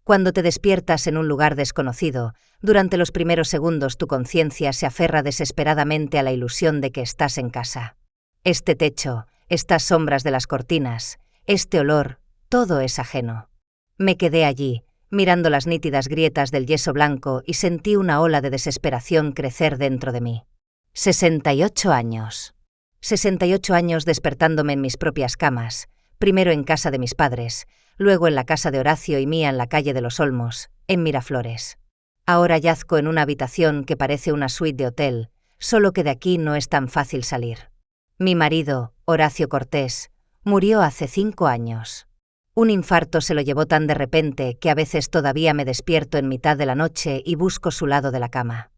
Cuando te despiertas en un lugar desconocido, durante los primeros segundos tu conciencia se aferra desesperadamente a la ilusión de que estás en casa. Este techo, estas sombras de las cortinas, este olor, todo es ajeno. Me quedé allí, mirando las nítidas grietas del yeso blanco y sentí una ola de desesperación crecer dentro de mí. 68 años. 68 años despertándome en mis propias camas, primero en casa de mis padres, luego en la casa de Horacio y mía en la calle de los Olmos, en Miraflores. Ahora yazco en una habitación que parece una suite de hotel, solo que de aquí no es tan fácil salir. Mi marido, Horacio Cortés, murió hace 5 años. Un infarto se lo llevó tan de repente que a veces todavía me despierto en mitad de la noche y busco su lado de la cama.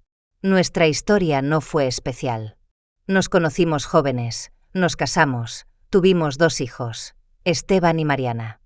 Nuestra historia no fue especial. Nos conocimos jóvenes, nos casamos, tuvimos 2 hijos, Esteban y Mariana.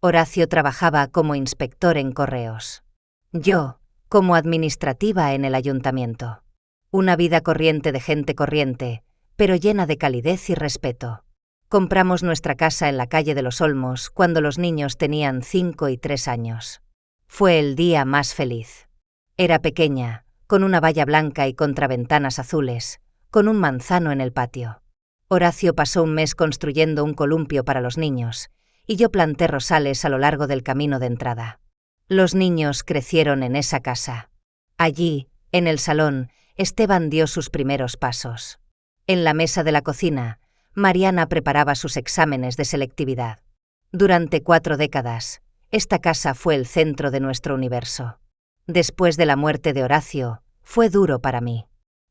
Horacio trabajaba como inspector en correos. Yo, como administrativa en el ayuntamiento. Una vida corriente de gente corriente, pero llena de calidez y respeto. Compramos nuestra casa en la calle de los Olmos cuando los niños tenían 5 y 3 años. Fue el día más feliz. Era pequeña, con una valla blanca y contraventanas azules, con un manzano en el patio. Horacio pasó un mes construyendo un columpio para los niños, y yo planté rosales a lo largo del camino de entrada. Los niños crecieron en esa casa. Allí, en el salón, Esteban dio sus primeros pasos. En la mesa de la cocina, Mariana preparaba sus exámenes de selectividad. Durante 4 décadas, esta casa fue el centro de nuestro universo. Después de la muerte de Horacio, fue duro para mí.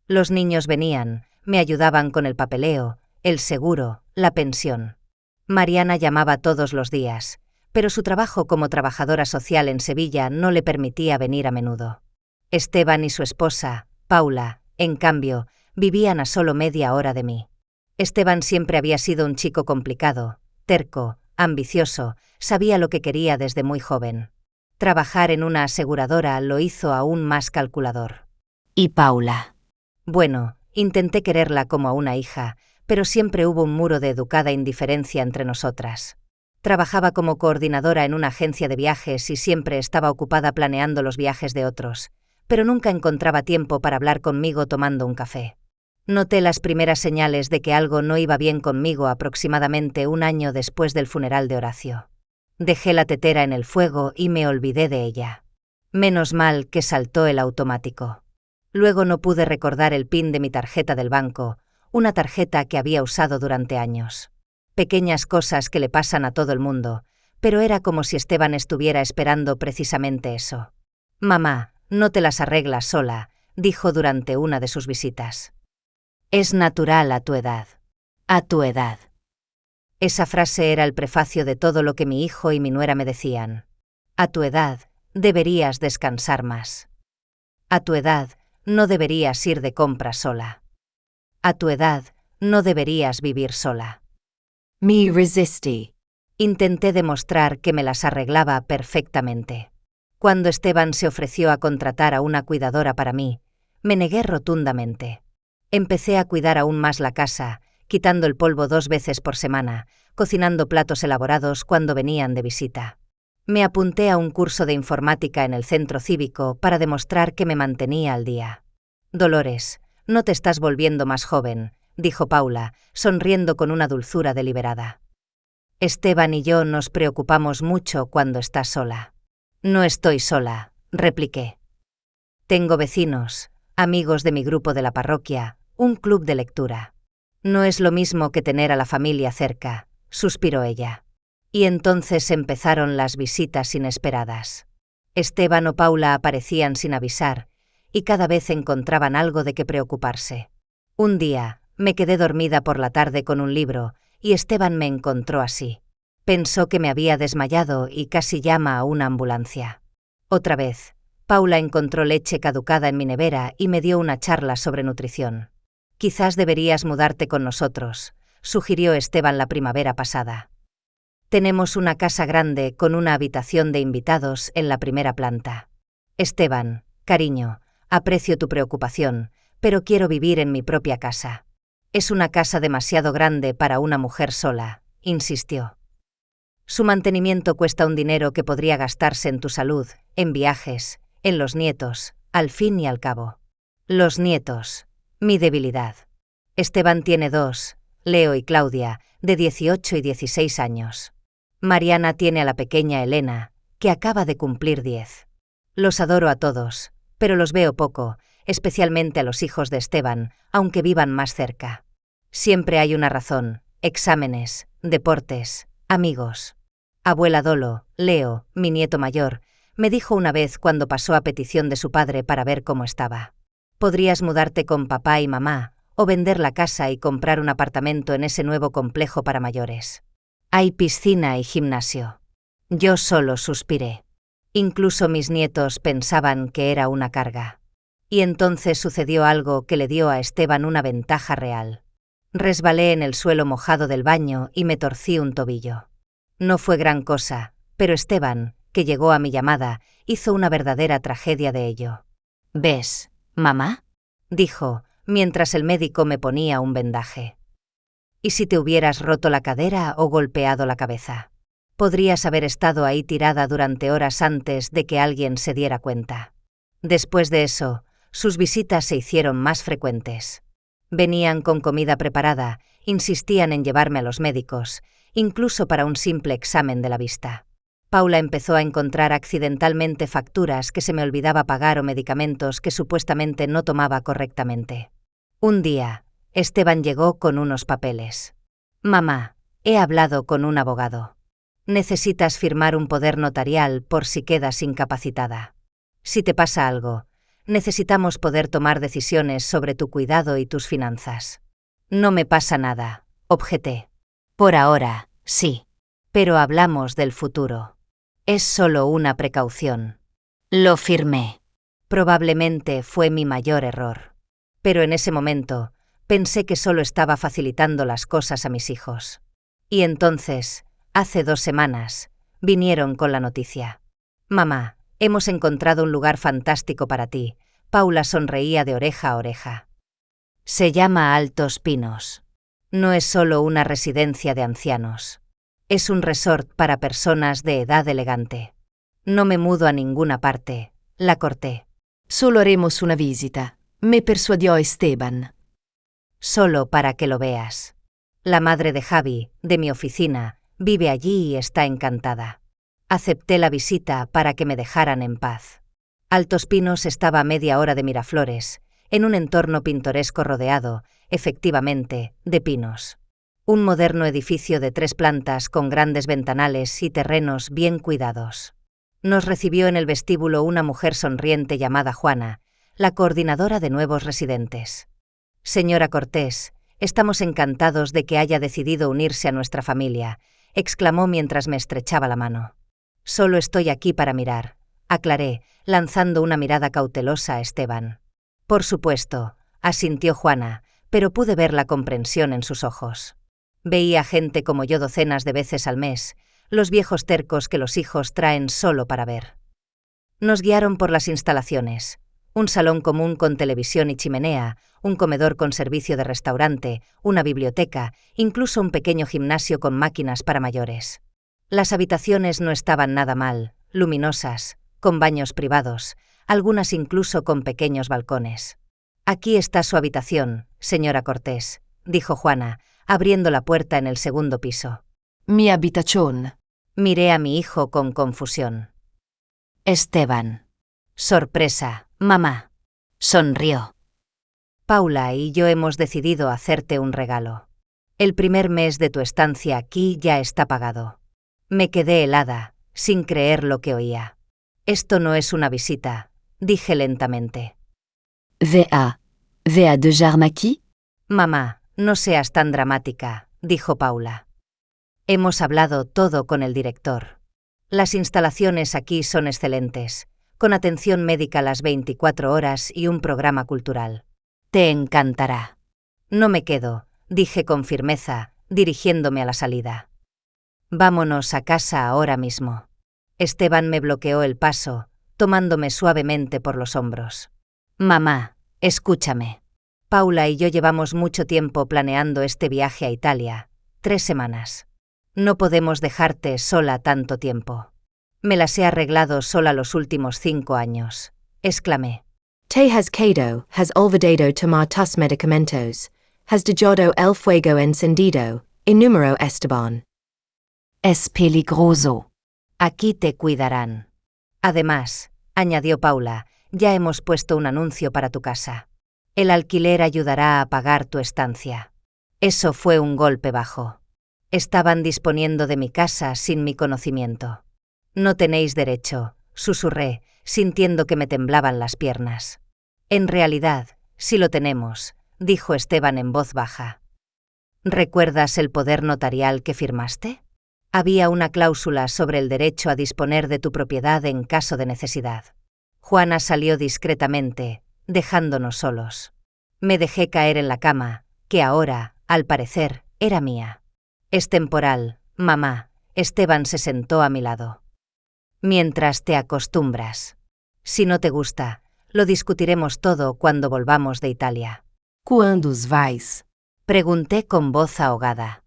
Los niños venían, me ayudaban con el papeleo, el seguro, la pensión. Mariana llamaba todos los días, pero su trabajo como trabajadora social en Sevilla no le permitía venir a menudo. Esteban y su esposa, Paula, en cambio, vivían a solo media hora de mí. Esteban siempre había sido un chico complicado, terco, ambicioso, sabía lo que quería desde muy joven. Trabajar en una aseguradora lo hizo aún más calculador. ¿Y Paula? Bueno, intenté quererla como a una hija, pero siempre hubo un muro de educada indiferencia entre nosotras. Trabajaba como coordinadora en una agencia de viajes y siempre estaba ocupada planeando los viajes de otros, pero nunca encontraba tiempo para hablar conmigo tomando un café. Noté las primeras señales de que algo no iba bien conmigo aproximadamente 1 año después del funeral de Horacio. Dejé la tetera en el fuego y me olvidé de ella. Menos mal que saltó el automático. Luego no pude recordar el PIN de mi tarjeta del banco, una tarjeta que había usado durante años. Pequeñas cosas que le pasan a todo el mundo, pero era como si Esteban estuviera esperando precisamente eso. «Mamá, no te las arreglas sola», dijo durante una de sus visitas. «Es natural a tu edad. A tu edad». Esa frase era el prefacio de todo lo que mi hijo y mi nuera me decían. «A tu edad, deberías descansar más. A tu edad, no deberías ir de compras sola. A tu edad, no deberías vivir sola». Me resistí. Intenté demostrar que me las arreglaba perfectamente. Cuando Esteban se ofreció a contratar a una cuidadora para mí, me negué rotundamente. Empecé a cuidar aún más la casa, quitando el polvo 2 veces por semana, cocinando platos elaborados cuando venían de visita. Me apunté a un curso de informática en el centro cívico para demostrar que me mantenía al día. «Dolores, no te estás volviendo más joven», dijo Paula, sonriendo con una dulzura deliberada. «Esteban y yo nos preocupamos mucho cuando estás sola». «No estoy sola», repliqué. «Tengo vecinos, amigos de mi grupo de la parroquia, un club de lectura. No es lo mismo que tener a la familia cerca», suspiró ella. Y entonces empezaron las visitas inesperadas. Esteban o Paula aparecían sin avisar, y cada vez encontraban algo de qué preocuparse. Un día, me quedé dormida por la tarde con un libro, y Esteban me encontró así. Pensó que me había desmayado y casi llama a una ambulancia. Otra vez, Paula encontró leche caducada en mi nevera y me dio una charla sobre nutrición. «Quizás deberías mudarte con nosotros», sugirió Esteban la primavera pasada. «Tenemos una casa grande con una habitación de invitados en la primera planta. Esteban, cariño, aprecio tu preocupación, pero quiero vivir en mi propia casa. Es una casa demasiado grande para una mujer sola», insistió. Su mantenimiento cuesta un dinero que podría gastarse en tu salud, en viajes, en los nietos, al fin y al cabo. Los nietos, mi debilidad. Esteban tiene 2, Leo y Claudia, de 18 y 16 años. Mariana tiene a la pequeña Elena, que acaba de cumplir 10. Los adoro a todos, pero los veo poco, especialmente a los hijos de Esteban, aunque vivan más cerca. Siempre hay una razón: exámenes, deportes, amigos. Abuela Dolo, Leo, mi nieto mayor, me dijo una vez cuando pasó a petición de su padre para ver cómo estaba: podrías mudarte con papá y mamá, o vender la casa y comprar un apartamento en ese nuevo complejo para mayores. Hay piscina y gimnasio. Yo solo suspiré. Incluso mis nietos pensaban que era una carga. Y entonces sucedió algo que le dio a Esteban una ventaja real. Resbalé en el suelo mojado del baño y me torcí un tobillo. No fue gran cosa, pero Esteban, que llegó a mi llamada, hizo una verdadera tragedia de ello. «¿Ves, mamá?», dijo, mientras el médico me ponía un vendaje. «¿Y si te hubieras roto la cadera o golpeado la cabeza? Podrías haber estado ahí tirada durante horas antes de que alguien se diera cuenta». Después de eso, sus visitas se hicieron más frecuentes. Venían con comida preparada, insistían en llevarme a los médicos, incluso para un simple examen de la vista. Paula empezó a encontrar accidentalmente facturas que se me olvidaba pagar o medicamentos que supuestamente no tomaba correctamente. Un día, Esteban llegó con unos papeles. «Mamá, he hablado con un abogado. Necesitas firmar un poder notarial por si quedas incapacitada. Si te pasa algo, necesitamos poder tomar decisiones sobre tu cuidado y tus finanzas». «No me pasa nada», objeté. «Por ahora, sí. Pero hablamos del futuro. Es solo una precaución». Lo firmé. Probablemente fue mi mayor error. Pero en ese momento, pensé que solo estaba facilitando las cosas a mis hijos. Y entonces, hace 2 semanas, vinieron con la noticia. «Mamá, hemos encontrado un lugar fantástico para ti». Paula sonreía de oreja a oreja. «Se llama Altos Pinos. No es solo una residencia de ancianos. Es un resort para personas de edad elegante. No me mudo a ninguna parte», la corté. «Solo haremos una visita. Me persuadió Esteban». «Solo para que lo veas. La madre de Javi, de mi oficina, vive allí y está encantada». Acepté la visita para que me dejaran en paz. Altos Pinos estaba a media hora de Miraflores, en un entorno pintoresco rodeado, efectivamente, de pinos. Un moderno edificio de 3 plantas con grandes ventanales y terrenos bien cuidados. Nos recibió en el vestíbulo una mujer sonriente llamada Juana, la coordinadora de nuevos residentes. «Señora Cortés, estamos encantados de que haya decidido unirse a nuestra familia», exclamó mientras me estrechaba la mano. «Solo estoy aquí para mirar», aclaré, lanzando una mirada cautelosa a Esteban. «Por supuesto», asintió Juana, pero pude ver la comprensión en sus ojos. Veía gente como yo docenas de veces al mes, los viejos tercos que los hijos traen solo para ver. Nos guiaron por las instalaciones. Un salón común con televisión y chimenea, un comedor con servicio de restaurante, una biblioteca, incluso un pequeño gimnasio con máquinas para mayores. Las habitaciones no estaban nada mal, luminosas, con baños privados, algunas incluso con pequeños balcones. «Aquí está su habitación, señora Cortés», dijo Juana, abriendo la puerta en el segundo piso. «Mi habitación». Miré a mi hijo con confusión. «Esteban». «Sorpresa, mamá». Sonrió. «Paula y yo hemos decidido hacerte un regalo. El primer mes de tu estancia aquí ya está pagado». Me quedé helada, sin creer lo que oía. «Esto no es una visita», dije lentamente. «Vea dejarme aquí?» «Mamá, no seas tan dramática», dijo Paula. «Hemos hablado todo con el director. Las instalaciones aquí son excelentes, con atención médica las 24 horas y un programa cultural. Te encantará». «No me quedo», dije con firmeza, dirigiéndome a la salida. «Vámonos a casa ahora mismo». Esteban me bloqueó el paso, tomándome suavemente por los hombros. «Mamá, escúchame. Paula y yo llevamos mucho tiempo planeando este viaje a Italia, 3 semanas. No podemos dejarte sola tanto tiempo. Me las he arreglado sola los últimos 5 años, exclamé. Te has quedado, has olvidado tomar tus medicamentos, has dejado el fuego encendido, enumeró Esteban. Es peligroso. Aquí te cuidarán. Además, añadió Paula, ya hemos puesto un anuncio para tu casa. El alquiler ayudará a pagar tu estancia. Eso fue un golpe bajo. Estaban disponiendo de mi casa sin mi conocimiento. No tenéis derecho, susurré, sintiendo que me temblaban las piernas. En realidad, sí lo tenemos, dijo Esteban en voz baja. ¿Recuerdas el poder notarial que firmaste? Había una cláusula sobre el derecho a disponer de tu propiedad en caso de necesidad. Juana salió discretamente, dejándonos solos. Me dejé caer en la cama, que ahora, al parecer, era mía. Es temporal, mamá. Esteban se sentó a mi lado. Mientras te acostumbras. Si no te gusta, lo discutiremos todo cuando volvamos de Italia. ¿Cuándo vais? Pregunté con voz ahogada.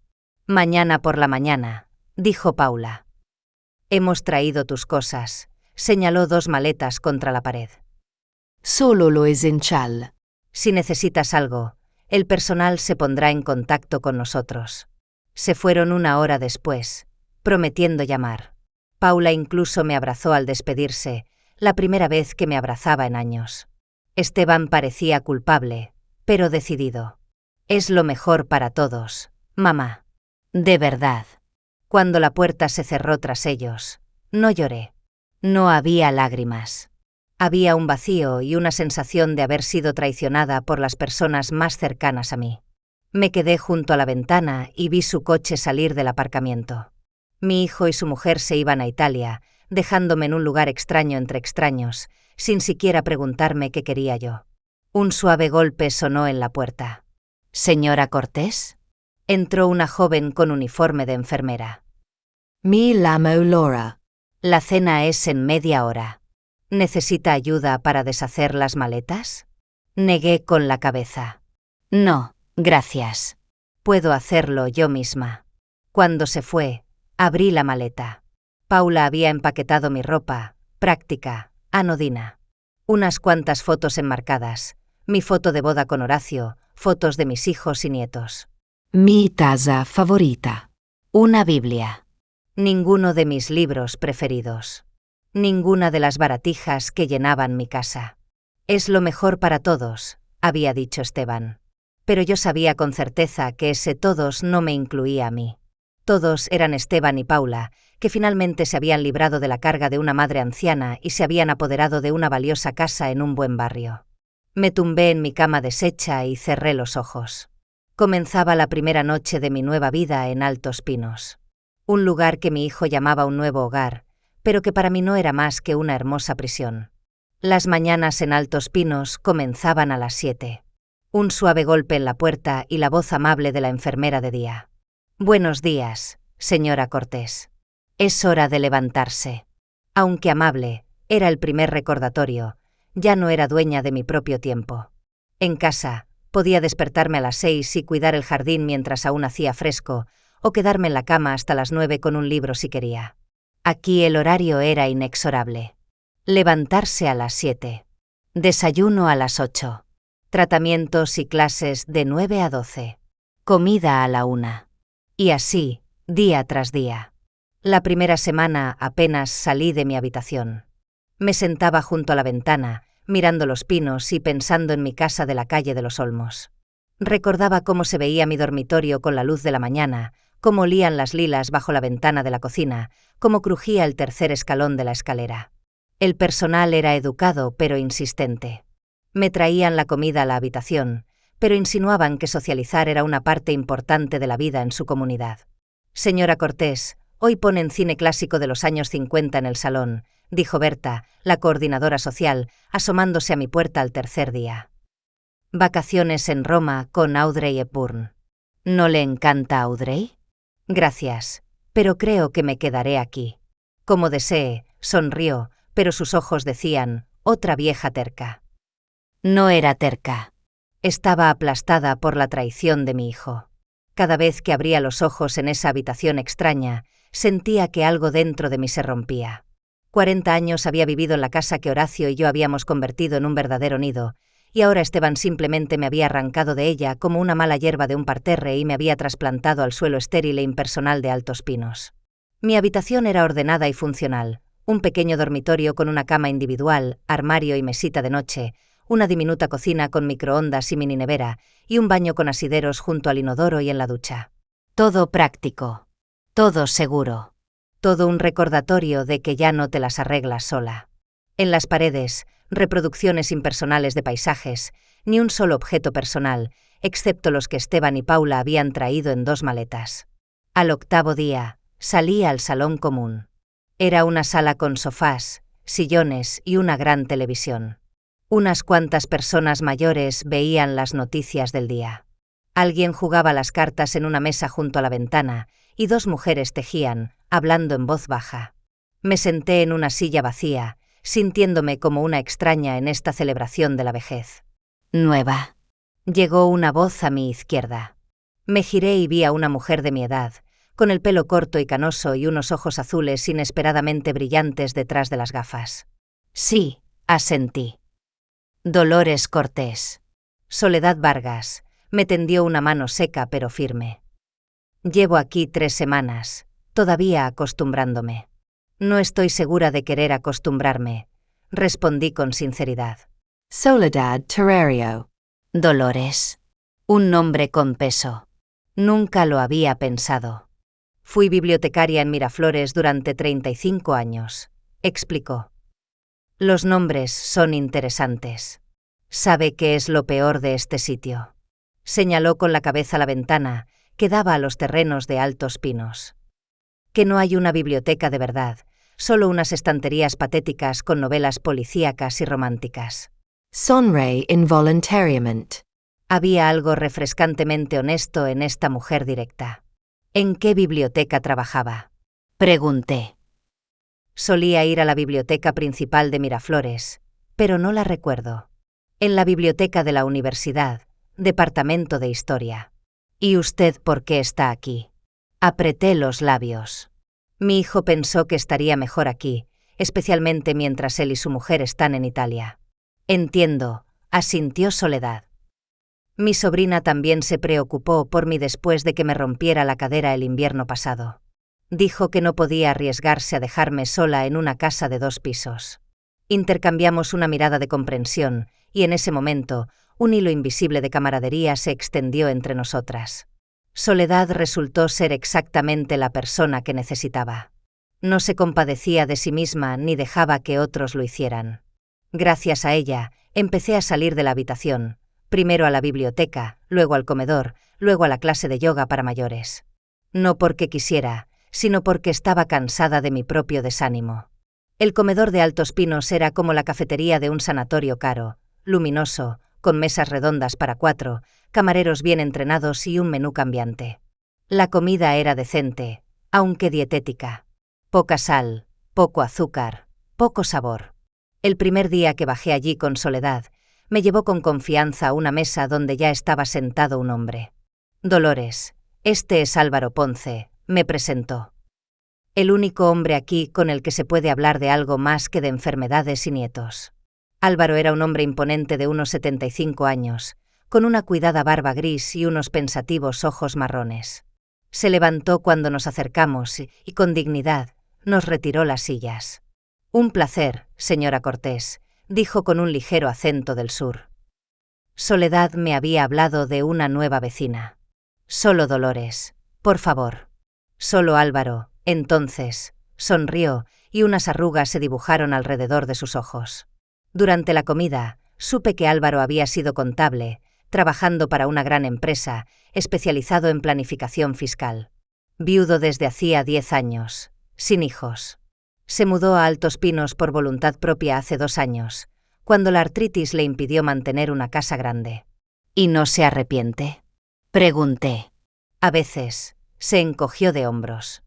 Mañana por la mañana, dijo Paula. Hemos traído tus cosas, señaló 2 maletas contra la pared. Solo lo esencial. Si necesitas algo, el personal se pondrá en contacto con nosotros. Se fueron 1 hora después, prometiendo llamar. Paula incluso me abrazó al despedirse, la primera vez que me abrazaba en años. Esteban parecía culpable, pero decidido. Es lo mejor para todos, mamá. De verdad. Cuando la puerta se cerró tras ellos, no lloré. No había lágrimas. Había un vacío y una sensación de haber sido traicionada por las personas más cercanas a mí. Me quedé junto a la ventana y vi su coche salir del aparcamiento. Mi hijo y su mujer se iban a Italia, dejándome en un lugar extraño entre extraños, sin siquiera preguntarme qué quería yo. Un suave golpe sonó en la puerta. ¿Señora Cortés? Entró una joven con uniforme de enfermera. Me llamo Laura. La cena es en media hora. ¿Necesita ayuda para deshacer las maletas? Negué con la cabeza. No, gracias. Puedo hacerlo yo misma. Cuando se fue, abrí la maleta. Paula había empaquetado mi ropa, práctica, anodina. Unas cuantas fotos enmarcadas, mi foto de boda con Horacio, fotos de mis hijos y nietos. Mi taza favorita. Una Biblia. Ninguno de mis libros preferidos. Ninguna de las baratijas que llenaban mi casa. Es lo mejor para todos, había dicho Esteban. Pero yo sabía con certeza que ese todos no me incluía a mí. Todos eran Esteban y Paula, que finalmente se habían librado de la carga de una madre anciana y se habían apoderado de una valiosa casa en un buen barrio. Me tumbé en mi cama deshecha y cerré los ojos. Comenzaba la primera noche de mi nueva vida en Altos Pinos. Un lugar que mi hijo llamaba un nuevo hogar, pero que para mí no era más que una hermosa prisión. Las mañanas en Altos Pinos comenzaban a las 7. Un suave golpe en la puerta y la voz amable de la enfermera de día. Buenos días, señora Cortés. Es hora de levantarse. Aunque amable, era el primer recordatorio. Ya no era dueña de mi propio tiempo. En casa, podía despertarme a las 6 y cuidar el jardín mientras aún hacía fresco, o quedarme en la cama hasta las 9 con un libro si quería. Aquí el horario era inexorable. Levantarse a las 7. Desayuno a las 8. Tratamientos y clases de 9 a 12. Comida a la 1. Y así, día tras día. La primera semana apenas salí de mi habitación. Me sentaba junto a la ventana, mirando los pinos y pensando en mi casa de la calle de los Olmos. Recordaba cómo se veía mi dormitorio con la luz de la mañana, cómo olían las lilas bajo la ventana de la cocina, cómo crujía el tercer escalón de la escalera. El personal era educado pero insistente. Me traían la comida a la habitación, pero insinuaban que socializar era una parte importante de la vida en su comunidad. Señora Cortés, hoy ponen cine clásico de los años 50 en el salón, dijo Berta, la coordinadora social, asomándose a mi puerta al tercer día. Vacaciones en Roma con Audrey Hepburn. ¿No le encanta Audrey? Gracias, pero creo que me quedaré aquí. Como desee, sonrió, pero sus ojos decían, otra vieja terca. No era terca. Estaba aplastada por la traición de mi hijo. Cada vez que abría los ojos en esa habitación extraña, sentía que algo dentro de mí se rompía. 40 años había vivido en la casa que Horacio y yo habíamos convertido en un verdadero nido, y ahora Esteban simplemente me había arrancado de ella como una mala hierba de un parterre y me había trasplantado al suelo estéril e impersonal de Altos Pinos. Mi habitación era ordenada y funcional, un pequeño dormitorio con una cama individual, armario y mesita de noche, una diminuta cocina con microondas y mini nevera, y un baño con asideros junto al inodoro y en la ducha. Todo práctico. Todo seguro. Todo un recordatorio de que ya no te las arreglas sola. En las paredes, reproducciones impersonales de paisajes, ni un solo objeto personal, excepto los que Esteban y Paula habían traído en 2 maletas. Al 8º día, salí al salón común. Era una sala con sofás, sillones y una gran televisión. Unas cuantas personas mayores veían las noticias del día. Alguien jugaba las cartas en una mesa junto a la ventana, y 2 mujeres tejían, hablando en voz baja. Me senté en una silla vacía, sintiéndome como una extraña en esta celebración de la vejez. Nueva. Llegó una voz a mi izquierda. Me giré y vi a una mujer de mi edad, con el pelo corto y canoso y unos ojos azules inesperadamente brillantes detrás de las gafas. Sí, asentí. Dolores Cortés. Soledad Vargas. Me tendió una mano seca pero firme. Llevo aquí 3 semanas, todavía acostumbrándome. No estoy segura de querer acostumbrarme, respondí con sinceridad. Soledad Terrario. Dolores. Un nombre con peso. Nunca lo había pensado. Fui bibliotecaria en Miraflores durante 35 años, explicó. Los nombres son interesantes. ¿Sabe qué es lo peor de este sitio? Señaló con la cabeza la ventana, que daba a los terrenos de Altos Pinos. Que no hay una biblioteca de verdad, solo unas estanterías patéticas con novelas policíacas y románticas. Sonrei involuntariamente. Había algo refrescantemente honesto en esta mujer directa. ¿En qué biblioteca trabajaba? Pregunté. Solía ir a la biblioteca principal de Miraflores, pero no la recuerdo. En la biblioteca de la universidad, departamento de historia. ¿Y usted por qué está aquí? Apreté los labios. Mi hijo pensó que estaría mejor aquí, especialmente mientras él y su mujer están en Italia. Entiendo, asintió Soledad. Mi sobrina también se preocupó por mí después de que me rompiera la cadera el invierno pasado. Dijo que no podía arriesgarse a dejarme sola en una casa de 2 pisos. Intercambiamos una mirada de comprensión, y en ese momento, un hilo invisible de camaradería se extendió entre nosotras. Soledad resultó ser exactamente la persona que necesitaba. No se compadecía de sí misma ni dejaba que otros lo hicieran. Gracias a ella, empecé a salir de la habitación, primero a la biblioteca, luego al comedor, luego a la clase de yoga para mayores. No porque quisiera, sino porque estaba cansada de mi propio desánimo. El comedor de Altos Pinos era como la cafetería de un sanatorio caro, luminoso, con mesas redondas para 4, camareros bien entrenados y un menú cambiante. La comida era decente, aunque dietética. Poca sal, poco azúcar, poco sabor. El primer día que bajé allí con Soledad, me llevó con confianza a una mesa donde ya estaba sentado un hombre. Dolores, este es Álvaro Ponce, me presentó. El único hombre aquí con el que se puede hablar de algo más que de enfermedades y nietos. Álvaro era un hombre imponente de unos 75 años, con una cuidada barba gris y unos pensativos ojos marrones. Se levantó cuando nos acercamos y, con dignidad, nos retiró las sillas. Un placer, señora Cortés, dijo con un ligero acento del sur. Soledad me había hablado de una nueva vecina. Solo Dolores, por favor. Solo Álvaro, entonces, sonrió y unas arrugas se dibujaron alrededor de sus ojos. Durante la comida, supe que Álvaro había sido contable, trabajando para una gran empresa, especializado en planificación fiscal. Viudo desde hacía 10 años, sin hijos. Se mudó a Altos Pinos por voluntad propia hace 2 años, cuando la artritis le impidió mantener una casa grande. ¿Y no se arrepiente? Pregunté. A veces, se encogió de hombros.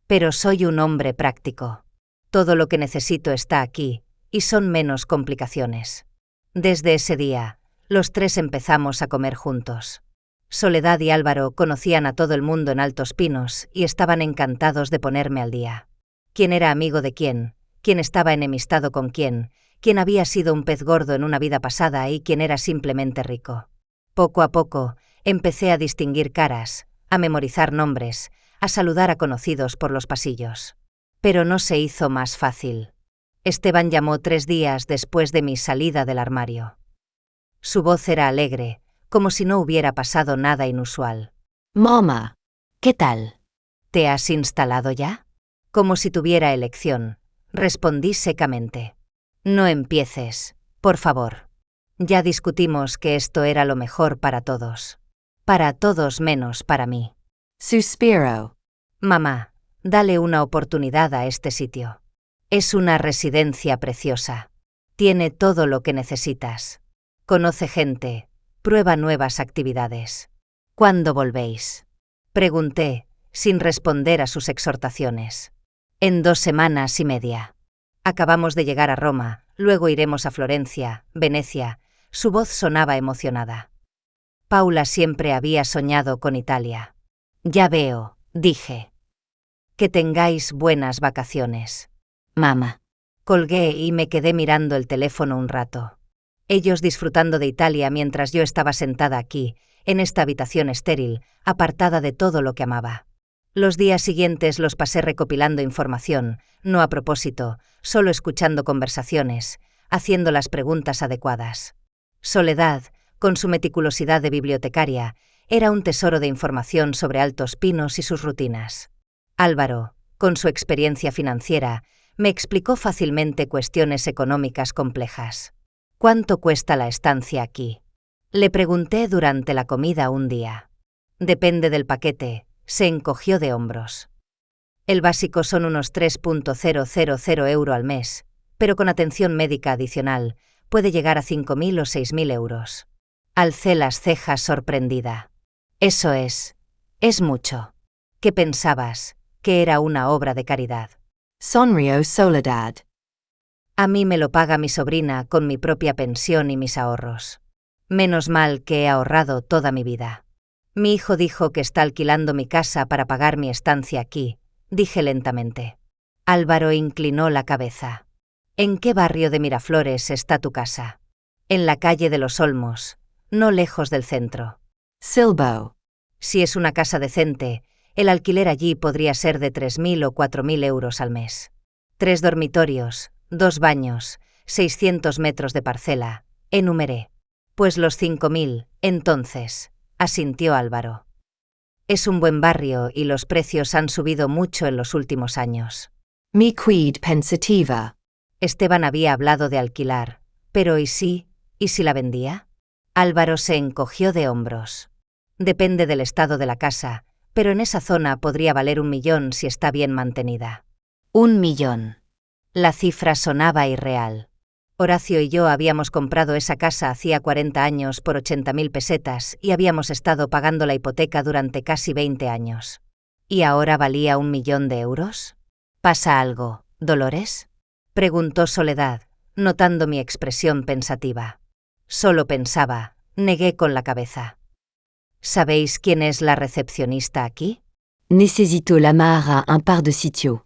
Pero soy un hombre práctico. Todo lo que necesito está aquí, y son menos complicaciones. Desde ese día, los 3 empezamos a comer juntos. Soledad y Álvaro conocían a todo el mundo en Altos Pinos y estaban encantados de ponerme al día. ¿Quién era amigo de quién estaba enemistado con quién había sido un pez gordo en una vida pasada y quién era simplemente rico? Poco a poco, empecé a distinguir caras, a memorizar nombres, a saludar a conocidos por los pasillos. Pero no se hizo más fácil. Esteban llamó 3 días después de mi salida del armario. Su voz era alegre, como si no hubiera pasado nada inusual. Mama, ¿qué tal? ¿Te has instalado ya? Como si tuviera elección, respondí secamente. No empieces, por favor. Ya discutimos que esto era lo mejor para todos. Para todos menos para mí. Suspiro. Mamá, dale una oportunidad a este sitio. Es una residencia preciosa. Tiene todo lo que necesitas. Conoce gente, prueba nuevas actividades. ¿Cuándo volvéis? Pregunté, sin responder a sus exhortaciones. En 2 semanas y media. Acabamos de llegar a Roma, luego iremos a Florencia, Venecia. Su voz sonaba emocionada. Paula siempre había soñado con Italia. Ya veo, dije. Que tengáis buenas vacaciones. Mamá. Colgué y me quedé mirando el teléfono un rato. Ellos disfrutando de Italia mientras yo estaba sentada aquí, en esta habitación estéril, apartada de todo lo que amaba. Los días siguientes los pasé recopilando información, no a propósito, solo escuchando conversaciones, haciendo las preguntas adecuadas. Soledad, con su meticulosidad de bibliotecaria, era un tesoro de información sobre Altos Pinos y sus rutinas. Álvaro, con su experiencia financiera, me explicó fácilmente cuestiones económicas complejas. ¿Cuánto cuesta la estancia aquí? Le pregunté durante la comida un día. Depende del paquete, se encogió de hombros. El básico son unos 3.000 € al mes, pero con atención médica adicional, puede llegar a 5.000 o 6.000 euros. Alcé las cejas sorprendida. Eso es mucho. ¿Qué pensabas? ¿Que era una obra de caridad? Sonrió Soledad. A mí me lo paga mi sobrina con mi propia pensión y mis ahorros. Menos mal que he ahorrado toda mi vida. Mi hijo dijo que está alquilando mi casa para pagar mi estancia aquí, dije lentamente. Álvaro inclinó la cabeza. ¿En qué barrio de Miraflores está tu casa? En la calle de los Olmos, no lejos del centro. Silbo. Si es una casa decente, el alquiler allí podría ser de 3.000 o 4.000 euros al mes. 3 dormitorios, 2 baños, 600 metros de parcela, enumeré. Pues los 5.000, entonces, asintió Álvaro. Es un buen barrio y los precios han subido mucho en los últimos años. Mi quid pensativa. Esteban había hablado de alquilar, pero ¿y si la vendía? Álvaro se encogió de hombros. Depende del estado de la casa, pero en esa zona podría valer 1 millón si está bien mantenida. 1 millón. La cifra sonaba irreal. Horacio y yo habíamos comprado esa casa hacía 40 años por 80.000 pesetas y habíamos estado pagando la hipoteca durante casi 20 años. ¿Y ahora valía 1 millón de euros? ¿Pasa algo, Dolores? Preguntó Soledad, notando mi expresión pensativa. Solo pensaba, negué con la cabeza. ¿Sabéis quién es la recepcionista aquí? Necesito llamar a un par de sitios.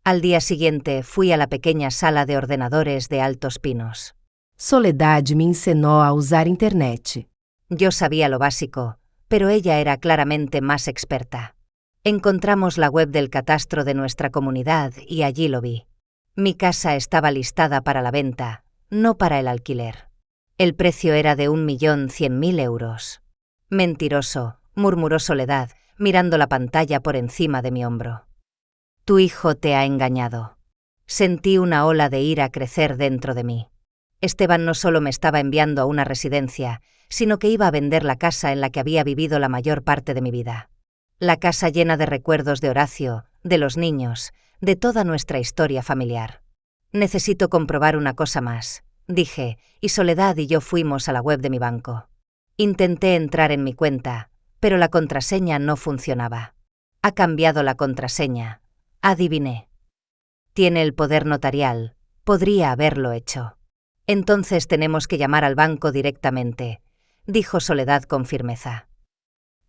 Al día siguiente fui a la pequeña sala de ordenadores de Altos Pinos. Soledad me enseñó a usar internet. Yo sabía lo básico, pero ella era claramente más experta. Encontramos la web del catastro de nuestra comunidad y allí lo vi. Mi casa estaba listada para la venta, no para el alquiler. El precio era de 1.100.000 euros. Mentiroso, murmuró Soledad, mirando la pantalla por encima de mi hombro. Tu hijo te ha engañado. Sentí una ola de ira crecer dentro de mí. Esteban no solo me estaba enviando a una residencia, sino que iba a vender la casa en la que había vivido la mayor parte de mi vida. La casa llena de recuerdos de Horacio, de los niños, de toda nuestra historia familiar. Necesito comprobar una cosa más, dije, y Soledad y yo fuimos a la web de mi banco. Intenté entrar en mi cuenta, pero la contraseña no funcionaba. Ha cambiado la contraseña. Adiviné. Tiene el poder notarial, podría haberlo hecho. Entonces tenemos que llamar al banco directamente, dijo Soledad con firmeza.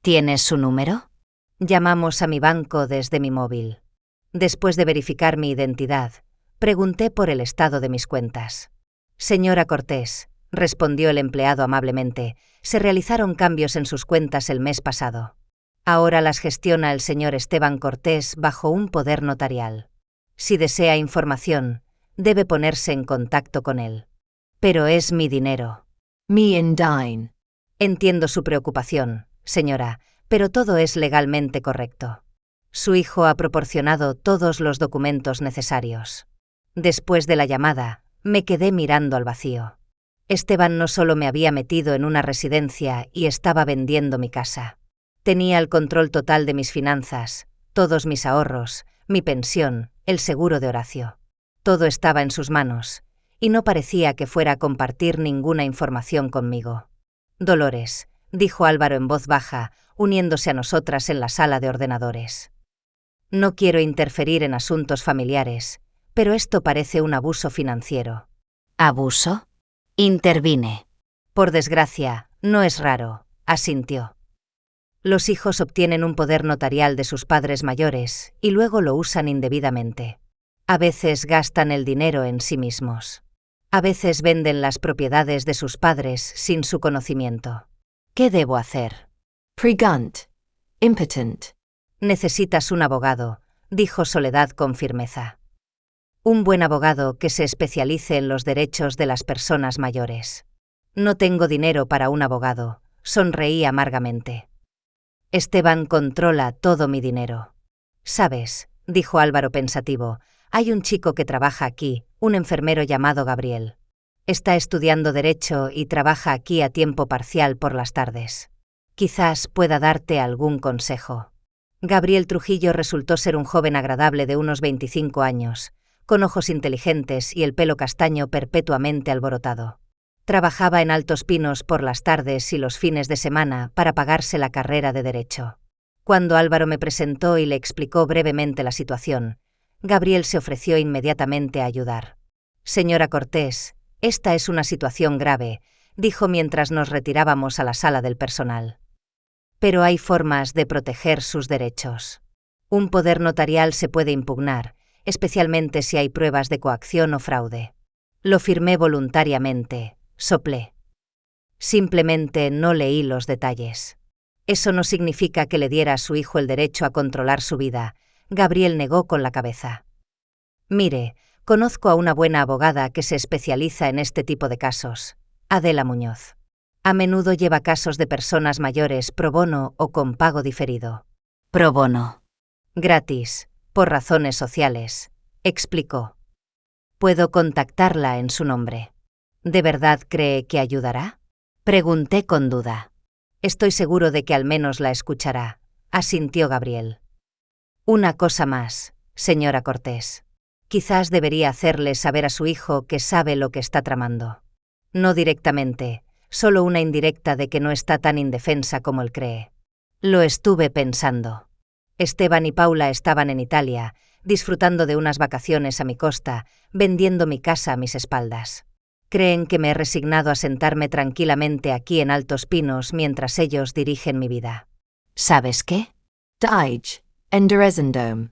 ¿Tienes su número? Llamamos a mi banco desde mi móvil. Después de verificar mi identidad, pregunté por el estado de mis cuentas. Señora Cortés, respondió el empleado amablemente, se realizaron cambios en sus cuentas el mes pasado. Ahora las gestiona el señor Esteban Cortés bajo un poder notarial. Si desea información, debe ponerse en contacto con él. Pero es mi dinero. Me and Dine. Entiendo su preocupación, señora, pero todo es legalmente correcto. Su hijo ha proporcionado todos los documentos necesarios. Después de la llamada, me quedé mirando al vacío. Esteban no solo me había metido en una residencia y estaba vendiendo mi casa. Tenía el control total de mis finanzas, todos mis ahorros, mi pensión, el seguro de Horacio. Todo estaba en sus manos, y no parecía que fuera a compartir ninguna información conmigo. Dolores, dijo Álvaro en voz baja, uniéndose a nosotras en la sala de ordenadores. No quiero interferir en asuntos familiares, pero esto parece un abuso financiero. ¿Abuso? Intervine. Por desgracia, no es raro, asintió. Los hijos obtienen un poder notarial de sus padres mayores y luego lo usan indebidamente. A veces gastan el dinero en sí mismos. A veces venden las propiedades de sus padres sin su conocimiento. ¿Qué debo hacer? Pregunt. Impotent. Necesitas un abogado, dijo Soledad con firmeza. Un buen abogado que se especialice en los derechos de las personas mayores. No tengo dinero para un abogado, sonreí amargamente. Esteban controla todo mi dinero. ¿Sabes?, dijo Álvaro pensativo, hay un chico que trabaja aquí, un enfermero llamado Gabriel. Está estudiando Derecho y trabaja aquí a tiempo parcial por las tardes. Quizás pueda darte algún consejo. Gabriel Trujillo resultó ser un joven agradable de unos 25 años, con ojos inteligentes y el pelo castaño perpetuamente alborotado. Trabajaba en Altos Pinos por las tardes y los fines de semana para pagarse la carrera de Derecho. Cuando Álvaro me presentó y le explicó brevemente la situación, Gabriel se ofreció inmediatamente a ayudar. Señora Cortés, esta es una situación grave, dijo mientras nos retirábamos a la sala del personal. Pero hay formas de proteger sus derechos. Un poder notarial se puede impugnar, especialmente si hay pruebas de coacción o fraude. Lo firmé voluntariamente, soplé. Simplemente no leí los detalles. Eso no significa que le diera a su hijo el derecho a controlar su vida, Gabriel negó con la cabeza. Mire, conozco a una buena abogada que se especializa en este tipo de casos, Adela Muñoz. A menudo lleva casos de personas mayores pro bono o con pago diferido. Pro bono. Gratis, por razones sociales, explicó. Puedo contactarla en su nombre. ¿De verdad cree que ayudará? Pregunté con duda. Estoy seguro de que al menos la escuchará, asintió Gabriel. Una cosa más, señora Cortés. Quizás debería hacerle saber a su hijo que sabe lo que está tramando. No directamente, solo una indirecta de que no está tan indefensa como él cree. Lo estuve pensando. Esteban y Paula estaban en Italia, disfrutando de unas vacaciones a mi costa, vendiendo mi casa a mis espaldas. Creen que me he resignado a sentarme tranquilamente aquí en Altos Pinos mientras ellos dirigen mi vida. ¿Sabes qué? Deitch. Enderesendome.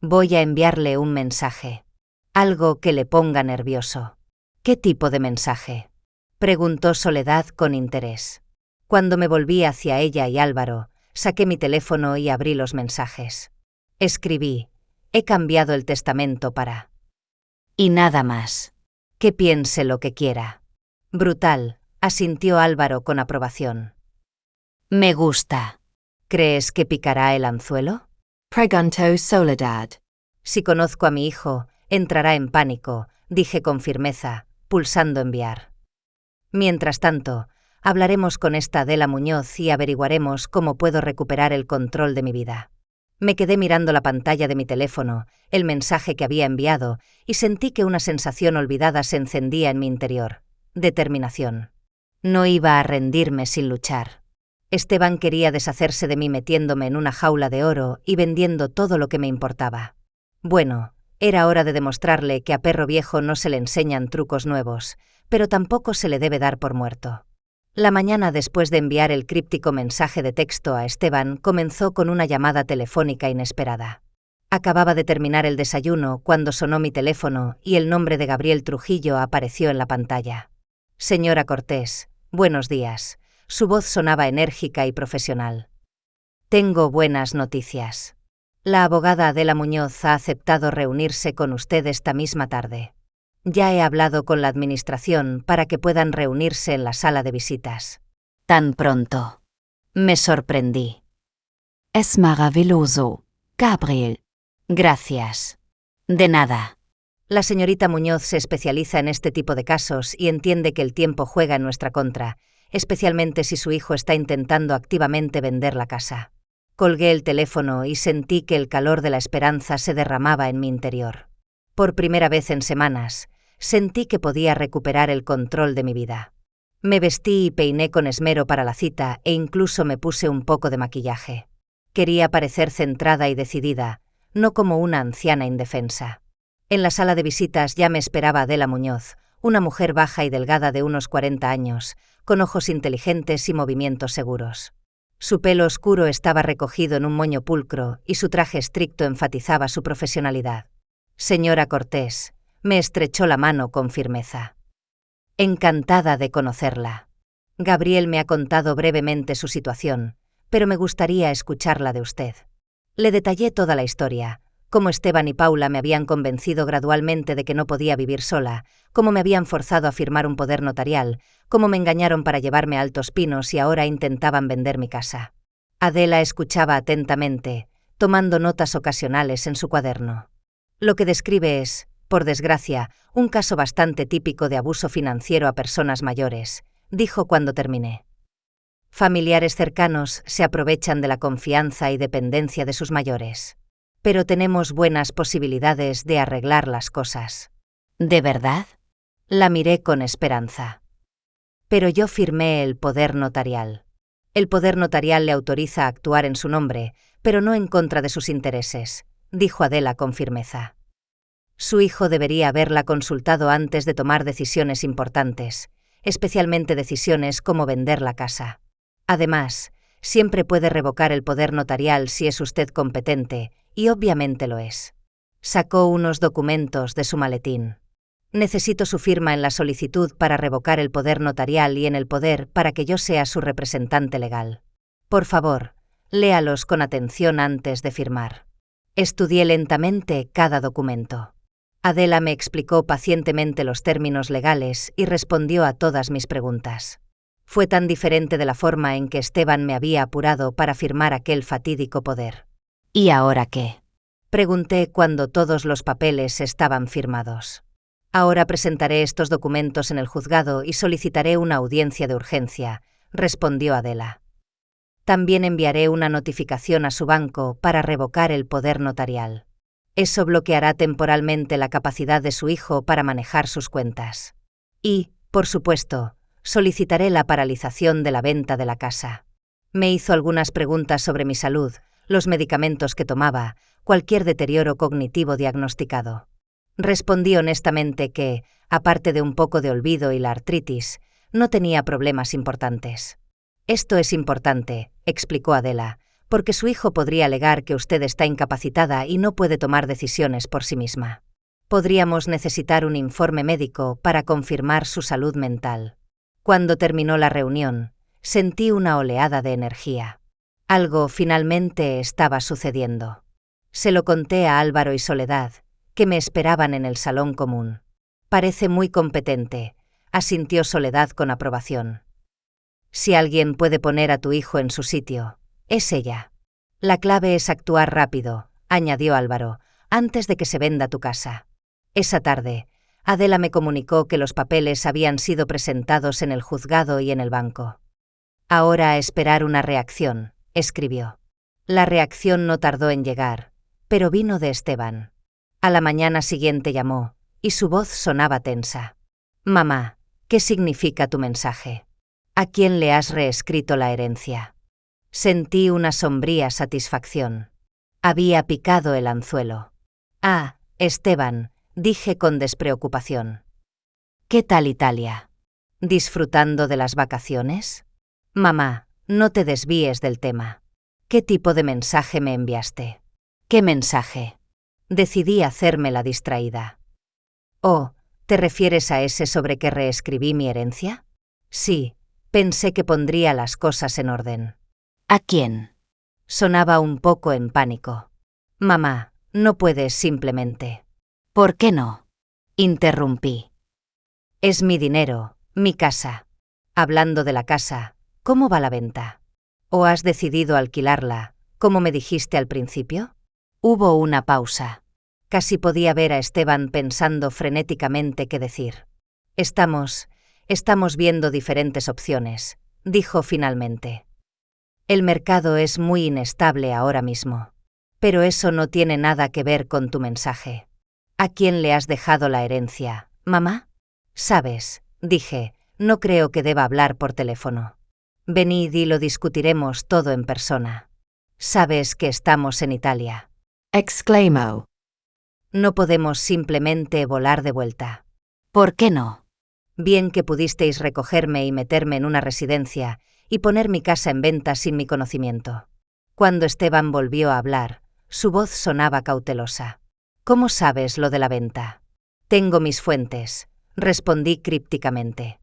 Voy a enviarle un mensaje. Algo que le ponga nervioso. ¿Qué tipo de mensaje?, preguntó Soledad con interés. Cuando me volví hacia ella y Álvaro, saqué mi teléfono y abrí los mensajes. Escribí, he cambiado el testamento para... Y nada más. Que piense lo que quiera. Brutal, asintió Álvaro con aprobación. Me gusta. ¿Crees que picará el anzuelo? Preguntó Soledad. Si conozco a mi hijo, entrará en pánico, dije con firmeza, pulsando enviar. Mientras tanto, hablaremos con esta Adela Muñoz y averiguaremos cómo puedo recuperar el control de mi vida. Me quedé mirando la pantalla de mi teléfono, el mensaje que había enviado, y sentí que una sensación olvidada se encendía en mi interior. Determinación. No iba a rendirme sin luchar. Esteban quería deshacerse de mí metiéndome en una jaula de oro y vendiendo todo lo que me importaba. Bueno, era hora de demostrarle que a perro viejo no se le enseñan trucos nuevos, pero tampoco se le debe dar por muerto. La mañana después de enviar el críptico mensaje de texto a Esteban comenzó con una llamada telefónica inesperada. Acababa de terminar el desayuno cuando sonó mi teléfono y el nombre de Gabriel Trujillo apareció en la pantalla. Señora Cortés, buenos días. Su voz sonaba enérgica y profesional. Tengo buenas noticias. La abogada Adela Muñoz ha aceptado reunirse con usted esta misma tarde. Ya he hablado con la administración para que puedan reunirse en la sala de visitas. Tan pronto. Me sorprendí. Es maravilloso, Gabriel. Gracias. De nada. La señorita Muñoz se especializa en este tipo de casos y entiende que el tiempo juega en nuestra contra, especialmente si su hijo está intentando activamente vender la casa. Colgué el teléfono y sentí que el calor de la esperanza se derramaba en mi interior. Por primera vez en semanas, sentí que podía recuperar el control de mi vida. Me vestí y peiné con esmero para la cita e incluso me puse un poco de maquillaje. Quería parecer centrada y decidida, no como una anciana indefensa. En la sala de visitas ya me esperaba Adela Muñoz, una mujer baja y delgada de unos 40 años, con ojos inteligentes y movimientos seguros. Su pelo oscuro estaba recogido en un moño pulcro y su traje estricto enfatizaba su profesionalidad. Señora Cortés, me estrechó la mano con firmeza. Encantada de conocerla. Gabriel me ha contado brevemente su situación, pero me gustaría escucharla de usted. Le detallé toda la historia, cómo Esteban y Paula me habían convencido gradualmente de que no podía vivir sola, cómo me habían forzado a firmar un poder notarial, cómo me engañaron para llevarme a Altos Pinos y ahora intentaban vender mi casa. Adela escuchaba atentamente, tomando notas ocasionales en su cuaderno. Lo que describe es, por desgracia, un caso bastante típico de abuso financiero a personas mayores, dijo cuando terminé. Familiares cercanos se aprovechan de la confianza y dependencia de sus mayores. Pero tenemos buenas posibilidades de arreglar las cosas. ¿De verdad? La miré con esperanza. Pero yo firmé el poder notarial. El poder notarial le autoriza a actuar en su nombre, pero no en contra de sus intereses, dijo Adela con firmeza. Su hijo debería haberla consultado antes de tomar decisiones importantes, especialmente decisiones como vender la casa. Además, siempre puede revocar el poder notarial si es usted competente, y obviamente lo es. Sacó unos documentos de su maletín. Necesito su firma en la solicitud para revocar el poder notarial y en el poder para que yo sea su representante legal. Por favor, léalos con atención antes de firmar. Estudié lentamente cada documento. Adela me explicó pacientemente los términos legales y respondió a todas mis preguntas. Fue tan diferente de la forma en que Esteban me había apurado para firmar aquel fatídico poder. ¿Y ahora qué? Pregunté cuando todos los papeles estaban firmados. Ahora presentaré estos documentos en el juzgado y solicitaré una audiencia de urgencia, respondió Adela. También enviaré una notificación a su banco para revocar el poder notarial. Eso bloqueará temporalmente la capacidad de su hijo para manejar sus cuentas. Y, por supuesto, solicitaré la paralización de la venta de la casa. Me hizo algunas preguntas sobre mi salud, los medicamentos que tomaba, cualquier deterioro cognitivo diagnosticado. Respondí honestamente que, aparte de un poco de olvido y la artritis, no tenía problemas importantes. Esto es importante, explicó Adela, porque su hijo podría alegar que usted está incapacitada y no puede tomar decisiones por sí misma. Podríamos necesitar un informe médico para confirmar su salud mental. Cuando terminó la reunión, sentí una oleada de energía. Algo finalmente estaba sucediendo. Se lo conté a Álvaro y Soledad, que me esperaban en el salón común. Parece muy competente, asintió Soledad con aprobación. Si alguien puede poner a tu hijo en su sitio, es ella. La clave es actuar rápido, añadió Álvaro, antes de que se venda tu casa. Esa tarde, Adela me comunicó que los papeles habían sido presentados en el juzgado y en el banco. Ahora a esperar una reacción, escribió. La reacción no tardó en llegar, pero vino de Esteban. A la mañana siguiente llamó, y su voz sonaba tensa. Mamá, ¿qué significa tu mensaje? ¿A quién le has reescrito la herencia? Sentí una sombría satisfacción. Había picado el anzuelo. Ah, Esteban, dije con despreocupación. ¿Qué tal Italia? ¿Disfrutando de las vacaciones? Mamá, no te desvíes del tema. ¿Qué tipo de mensaje me enviaste? ¿Qué mensaje? Decidí hacerme la distraída. Oh, ¿te refieres a ese sobre que reescribí mi herencia? Sí, pensé que pondría las cosas en orden. ¿A quién? Sonaba un poco en pánico. Mamá, no puedes simplemente. ¿Por qué no? Interrumpí. Es mi dinero, mi casa. Hablando de la casa, ¿cómo va la venta? ¿O has decidido alquilarla, como me dijiste al principio? Hubo una pausa. Casi podía ver a Esteban pensando frenéticamente qué decir. Estamos viendo diferentes opciones, dijo finalmente. El mercado es muy inestable ahora mismo. Pero eso no tiene nada que ver con tu mensaje. ¿A quién le has dejado la herencia, mamá? Sabes, dije, no creo que deba hablar por teléfono. Venid y lo discutiremos todo en persona. Sabes que estamos en Italia. Exclamó. No podemos simplemente volar de vuelta. ¿Por qué no? Bien que pudisteis recogerme y meterme en una residencia y poner mi casa en venta sin mi conocimiento. Cuando Esteban volvió a hablar, su voz sonaba cautelosa. ¿Cómo sabes lo de la venta? Tengo mis fuentes, respondí crípticamente.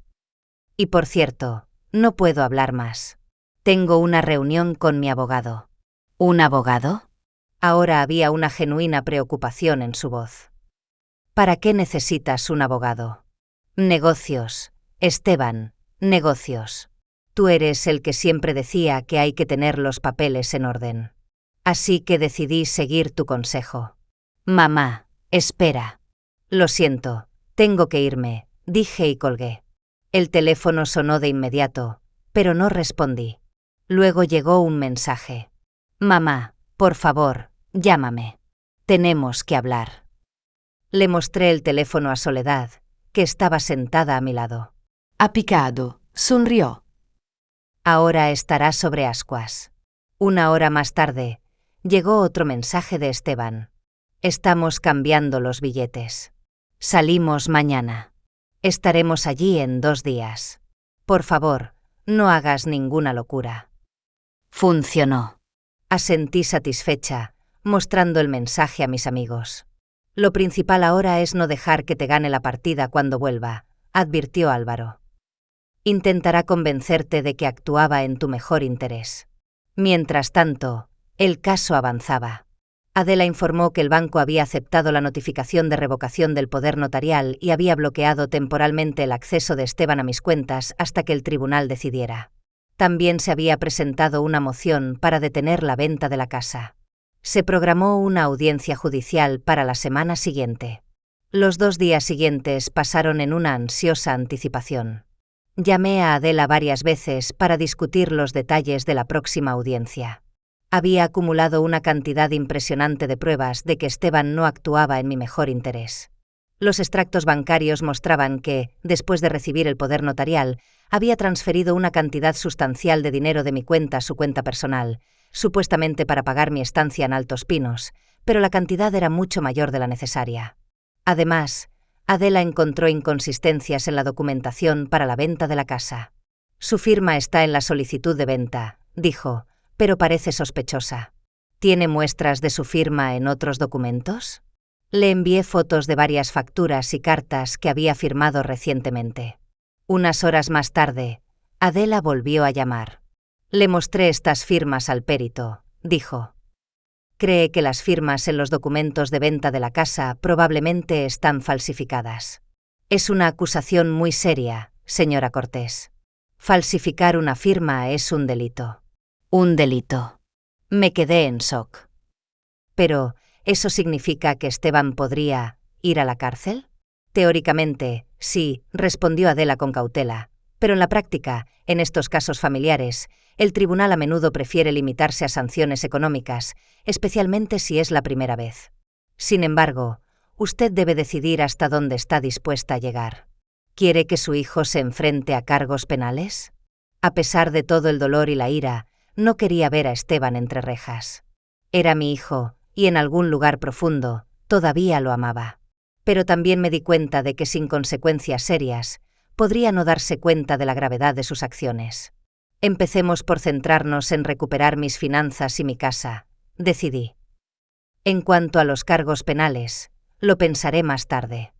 Y por cierto, no puedo hablar más. Tengo una reunión con mi abogado. ¿Un abogado? Ahora había una genuina preocupación en su voz. ¿Para qué necesitas un abogado? Negocios, Esteban, negocios. Tú eres el que siempre decía que hay que tener los papeles en orden. Así que decidí seguir tu consejo. Mamá, espera. Lo siento, tengo que irme, dije y colgué. El teléfono sonó de inmediato, pero no respondí. Luego llegó un mensaje. Mamá, por favor, llámame. Tenemos que hablar. Le mostré el teléfono a Soledad, que estaba sentada a mi lado. Ha picado, sonrió. Ahora estará sobre ascuas. 1 hora más tarde, llegó otro mensaje de Esteban. Estamos cambiando los billetes. Salimos mañana. Estaremos allí en 2 días. Por favor, no hagas ninguna locura. Funcionó. Asentí satisfecha, mostrando el mensaje a mis amigos. Lo principal ahora es no dejar que te gane la partida cuando vuelva, advirtió Álvaro. Intentará convencerte de que actuaba en tu mejor interés. Mientras tanto, el caso avanzaba. Adela informó que el banco había aceptado la notificación de revocación del poder notarial y había bloqueado temporalmente el acceso de Esteban a mis cuentas hasta que el tribunal decidiera. También se había presentado una moción para detener la venta de la casa. Se programó una audiencia judicial para la semana siguiente. Los 2 días siguientes pasaron en una ansiosa anticipación. Llamé a Adela varias veces para discutir los detalles de la próxima audiencia. Había acumulado una cantidad impresionante de pruebas de que Esteban no actuaba en mi mejor interés. Los extractos bancarios mostraban que, después de recibir el poder notarial, había transferido una cantidad sustancial de dinero de mi cuenta a su cuenta personal, supuestamente para pagar mi estancia en Altos Pinos, pero la cantidad era mucho mayor de la necesaria. Además, Adela encontró inconsistencias en la documentación para la venta de la casa. Su firma está en la solicitud de venta, dijo, pero parece sospechosa. ¿Tiene muestras de su firma en otros documentos? Le envié fotos de varias facturas y cartas que había firmado recientemente. Unas horas más tarde, Adela volvió a llamar. Le mostré estas firmas al perito, dijo. Cree que las firmas en los documentos de venta de la casa probablemente están falsificadas. Es una acusación muy seria, señora Cortés. Falsificar una firma es un delito. Un delito. Me quedé en shock. Pero, ¿eso significa que Esteban podría ir a la cárcel? Teóricamente, sí, respondió Adela con cautela, pero en la práctica, en estos casos familiares, el tribunal a menudo prefiere limitarse a sanciones económicas, especialmente si es la primera vez. Sin embargo, usted debe decidir hasta dónde está dispuesta a llegar. ¿Quiere que su hijo se enfrente a cargos penales? A pesar de todo el dolor y la ira, no quería ver a Esteban entre rejas. Era mi hijo, y en algún lugar profundo, todavía lo amaba. Pero también me di cuenta de que sin consecuencias serias, podría no darse cuenta de la gravedad de sus acciones. Empecemos por centrarnos en recuperar mis finanzas y mi casa, decidí. En cuanto a los cargos penales, lo pensaré más tarde.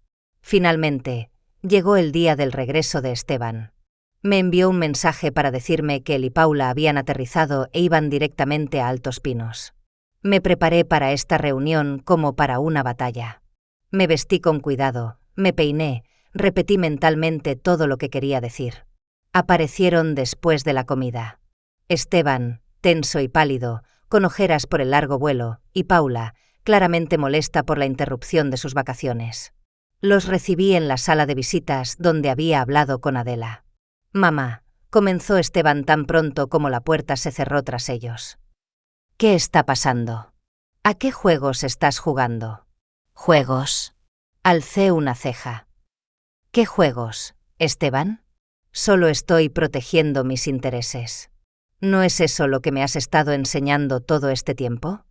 Finalmente, llegó el día del regreso de Esteban. Me envió un mensaje para decirme que él y Paula habían aterrizado e iban directamente a Altos Pinos. Me preparé para esta reunión como para una batalla. Me vestí con cuidado, me peiné, repetí mentalmente todo lo que quería decir. Aparecieron después de la comida. Esteban, tenso y pálido, con ojeras por el largo vuelo, y Paula, claramente molesta por la interrupción de sus vacaciones. Los recibí en la sala de visitas donde había hablado con Adela. «Mamá», comenzó Esteban tan pronto como la puerta se cerró tras ellos. «¿Qué está pasando? ¿A qué juegos estás jugando?» «¿Juegos?». Alcé una ceja. «¿Qué juegos, Esteban?» «Solo estoy protegiendo mis intereses». ¿No es eso lo que me has estado enseñando todo este tiempo?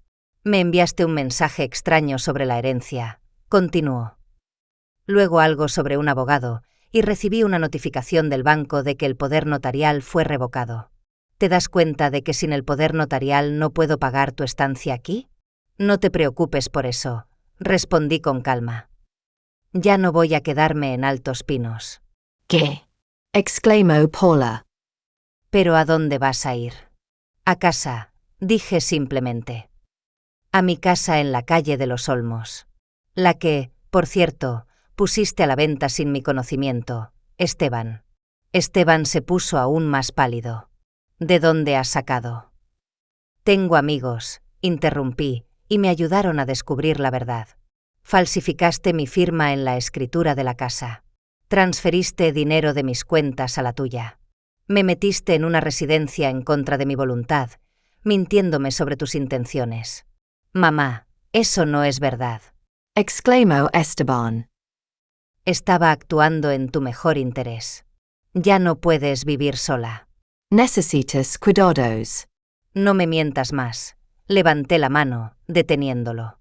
Me enviaste un mensaje extraño sobre la herencia, continuó. Luego algo sobre un abogado, y recibí una notificación del banco de que el poder notarial fue revocado. ¿Te das cuenta de que sin el poder notarial no puedo pagar tu estancia aquí? No te preocupes por eso, respondí con calma. Ya no voy a quedarme en Altos Pinos. ¿Qué?, exclamó Paula. ¿Pero a dónde vas a ir? A casa, dije simplemente. A mi casa en la calle de los Olmos. La que, por cierto, pusiste a la venta sin mi conocimiento, Esteban. Esteban se puso aún más pálido. ¿De dónde has sacado? Tengo amigos, interrumpí, y me ayudaron a descubrir la verdad. Falsificaste mi firma en la escritura de la casa. Transferiste dinero de mis cuentas a la tuya. Me metiste en una residencia en contra de mi voluntad, mintiéndome sobre tus intenciones. Mamá, eso no es verdad. Exclamó Esteban. Estaba actuando en tu mejor interés. Ya no puedes vivir sola. Necesitas cuidados. No me mientas más. Levanté la mano, deteniéndolo.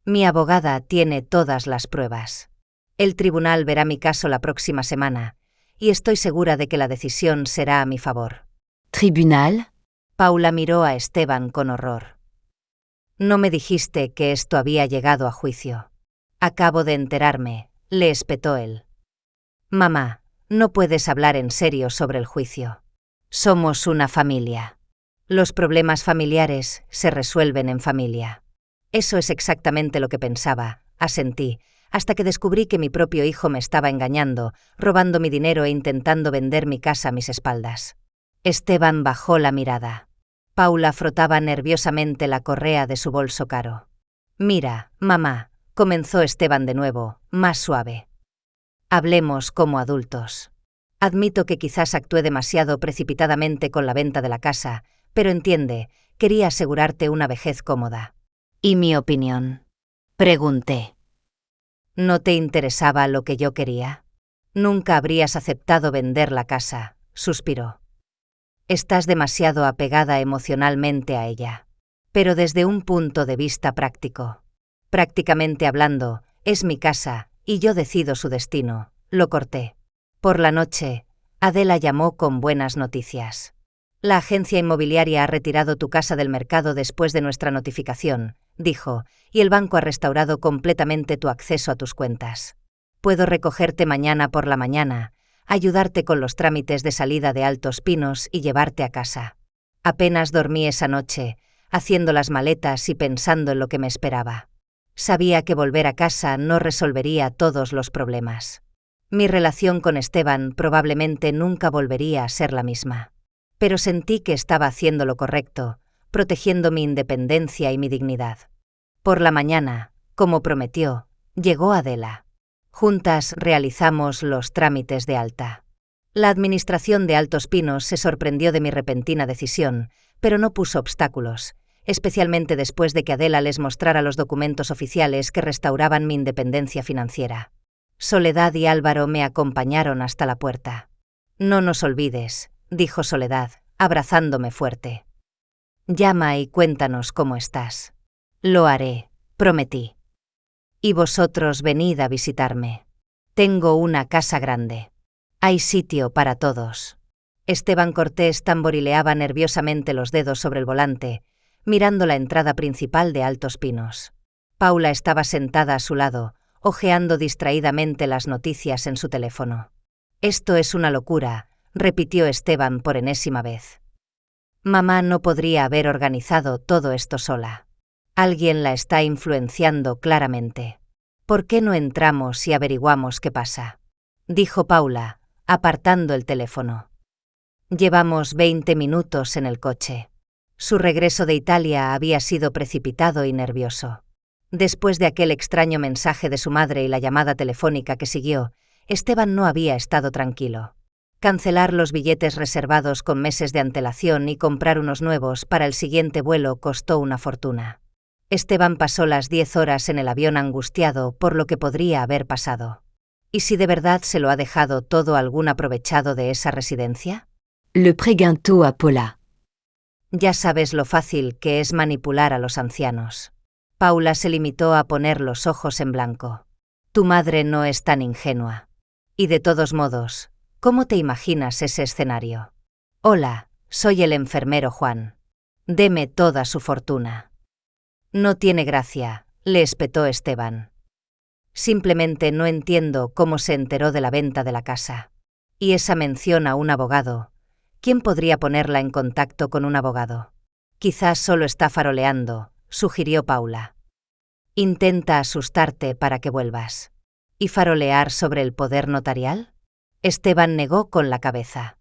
Mi abogada tiene todas las pruebas. El tribunal verá mi caso la próxima semana, y estoy segura de que la decisión será a mi favor. ¿Tribunal? Paula miró a Esteban con horror. No me dijiste que esto había llegado a juicio. Acabo de enterarme, le espetó él. Mamá, no puedes hablar en serio sobre el juicio. Somos una familia. Los problemas familiares se resuelven en familia. Eso es exactamente lo que pensaba, asentí, hasta que descubrí que mi propio hijo me estaba engañando, robando mi dinero e intentando vender mi casa a mis espaldas. Esteban bajó la mirada. Paula frotaba nerviosamente la correa de su bolso caro. Mira, mamá, comenzó Esteban de nuevo, más suave. Hablemos como adultos. Admito que quizás actué demasiado precipitadamente con la venta de la casa, pero entiende, quería asegurarte una vejez cómoda. ¿Y mi opinión? Pregunté. ¿No te interesaba lo que yo quería? Nunca habrías aceptado vender la casa, suspiró. Estás demasiado apegada emocionalmente a ella. Pero desde un punto de vista práctico. Prácticamente hablando, es mi casa, y yo decido su destino, lo corté. Por la noche, Adela llamó con buenas noticias. La agencia inmobiliaria ha retirado tu casa del mercado después de nuestra notificación, dijo, y el banco ha restaurado completamente tu acceso a tus cuentas. Puedo recogerte mañana por la mañana, ayudarte con los trámites de salida de Altos Pinos y llevarte a casa. Apenas dormí esa noche, haciendo las maletas y pensando en lo que me esperaba. Sabía que volver a casa no resolvería todos los problemas. Mi relación con Esteban probablemente nunca volvería a ser la misma. Pero sentí que estaba haciendo lo correcto, protegiendo mi independencia y mi dignidad. Por la mañana, como prometió, llegó Adela. Juntas realizamos los trámites de alta. La administración de Altos Pinos se sorprendió de mi repentina decisión, pero no puso obstáculos, especialmente después de que Adela les mostrara los documentos oficiales que restauraban mi independencia financiera. Soledad y Álvaro me acompañaron hasta la puerta. No nos olvides, dijo Soledad, abrazándome fuerte. Llama y cuéntanos cómo estás. Lo haré, prometí. Y vosotros venid a visitarme. Tengo una casa grande. Hay sitio para todos. Esteban Cortés tamborileaba nerviosamente los dedos sobre el volante, mirando la entrada principal de Altos Pinos. Paula estaba sentada a su lado, hojeando distraídamente las noticias en su teléfono. «Esto es una locura», repitió Esteban por enésima vez. «Mamá no podría haber organizado todo esto sola. Alguien la está influenciando claramente. ¿Por qué no entramos y averiguamos qué pasa?», dijo Paula, apartando el teléfono. Llevamos 20 minutos en el coche. Su regreso de Italia había sido precipitado y nervioso. Después de aquel extraño mensaje de su madre y la llamada telefónica que siguió, Esteban no había estado tranquilo. Cancelar los billetes reservados con meses de antelación y comprar unos nuevos para el siguiente vuelo costó una fortuna. Esteban pasó las 10 horas en el avión angustiado por lo que podría haber pasado. ¿Y si de verdad se lo ha dejado todo algún aprovechado de esa residencia? Le preguntó a Paula. Ya sabes lo fácil que es manipular a los ancianos. Paula se limitó a poner los ojos en blanco. Tu madre no es tan ingenua. Y de todos modos, ¿cómo te imaginas ese escenario? Hola, soy el enfermero Juan. Deme toda su fortuna. No tiene gracia, le espetó Esteban. Simplemente no entiendo cómo se enteró de la venta de la casa. Y esa mención a un abogado. ¿Quién podría ponerla en contacto con un abogado? Quizás solo está faroleando, sugirió Paula. Intenta asustarte para que vuelvas. ¿Y farolear sobre el poder notarial? Esteban negó con la cabeza.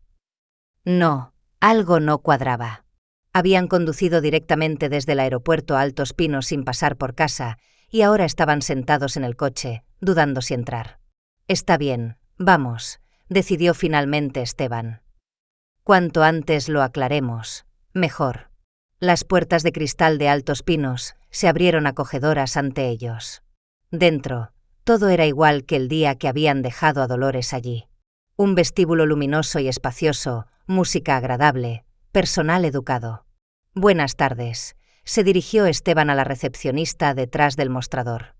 No, algo no cuadraba. Habían conducido directamente desde el aeropuerto a Altos Pinos sin pasar por casa, y ahora estaban sentados en el coche, dudando si entrar. Está bien, vamos, decidió finalmente Esteban. Cuanto antes lo aclaremos, mejor. Las puertas de cristal de Altos Pinos se abrieron acogedoras ante ellos. Dentro, todo era igual que el día que habían dejado a Dolores allí. Un vestíbulo luminoso y espacioso, música agradable, personal educado. Buenas tardes, se dirigió Esteban a la recepcionista detrás del mostrador.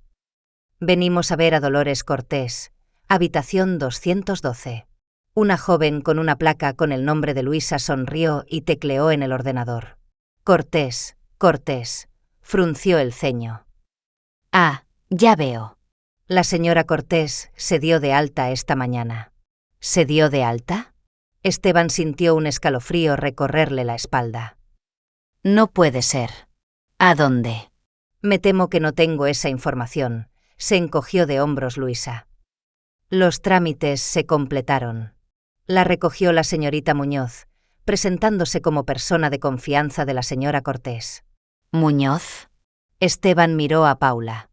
Venimos a ver a Dolores Cortés, habitación 212. Una joven con una placa con el nombre de Luisa sonrió y tecleó en el ordenador. Cortés, Cortés, frunció el ceño. Ah, ya veo. La señora Cortés se dio de alta esta mañana. ¿Se dio de alta? Esteban sintió un escalofrío recorrerle la espalda. No puede ser. ¿A dónde? Me temo que no tengo esa información, se encogió de hombros Luisa. Los trámites se completaron. La recogió la señorita Muñoz, presentándose como persona de confianza de la señora Cortés. ¿Muñoz? Esteban miró a Paula.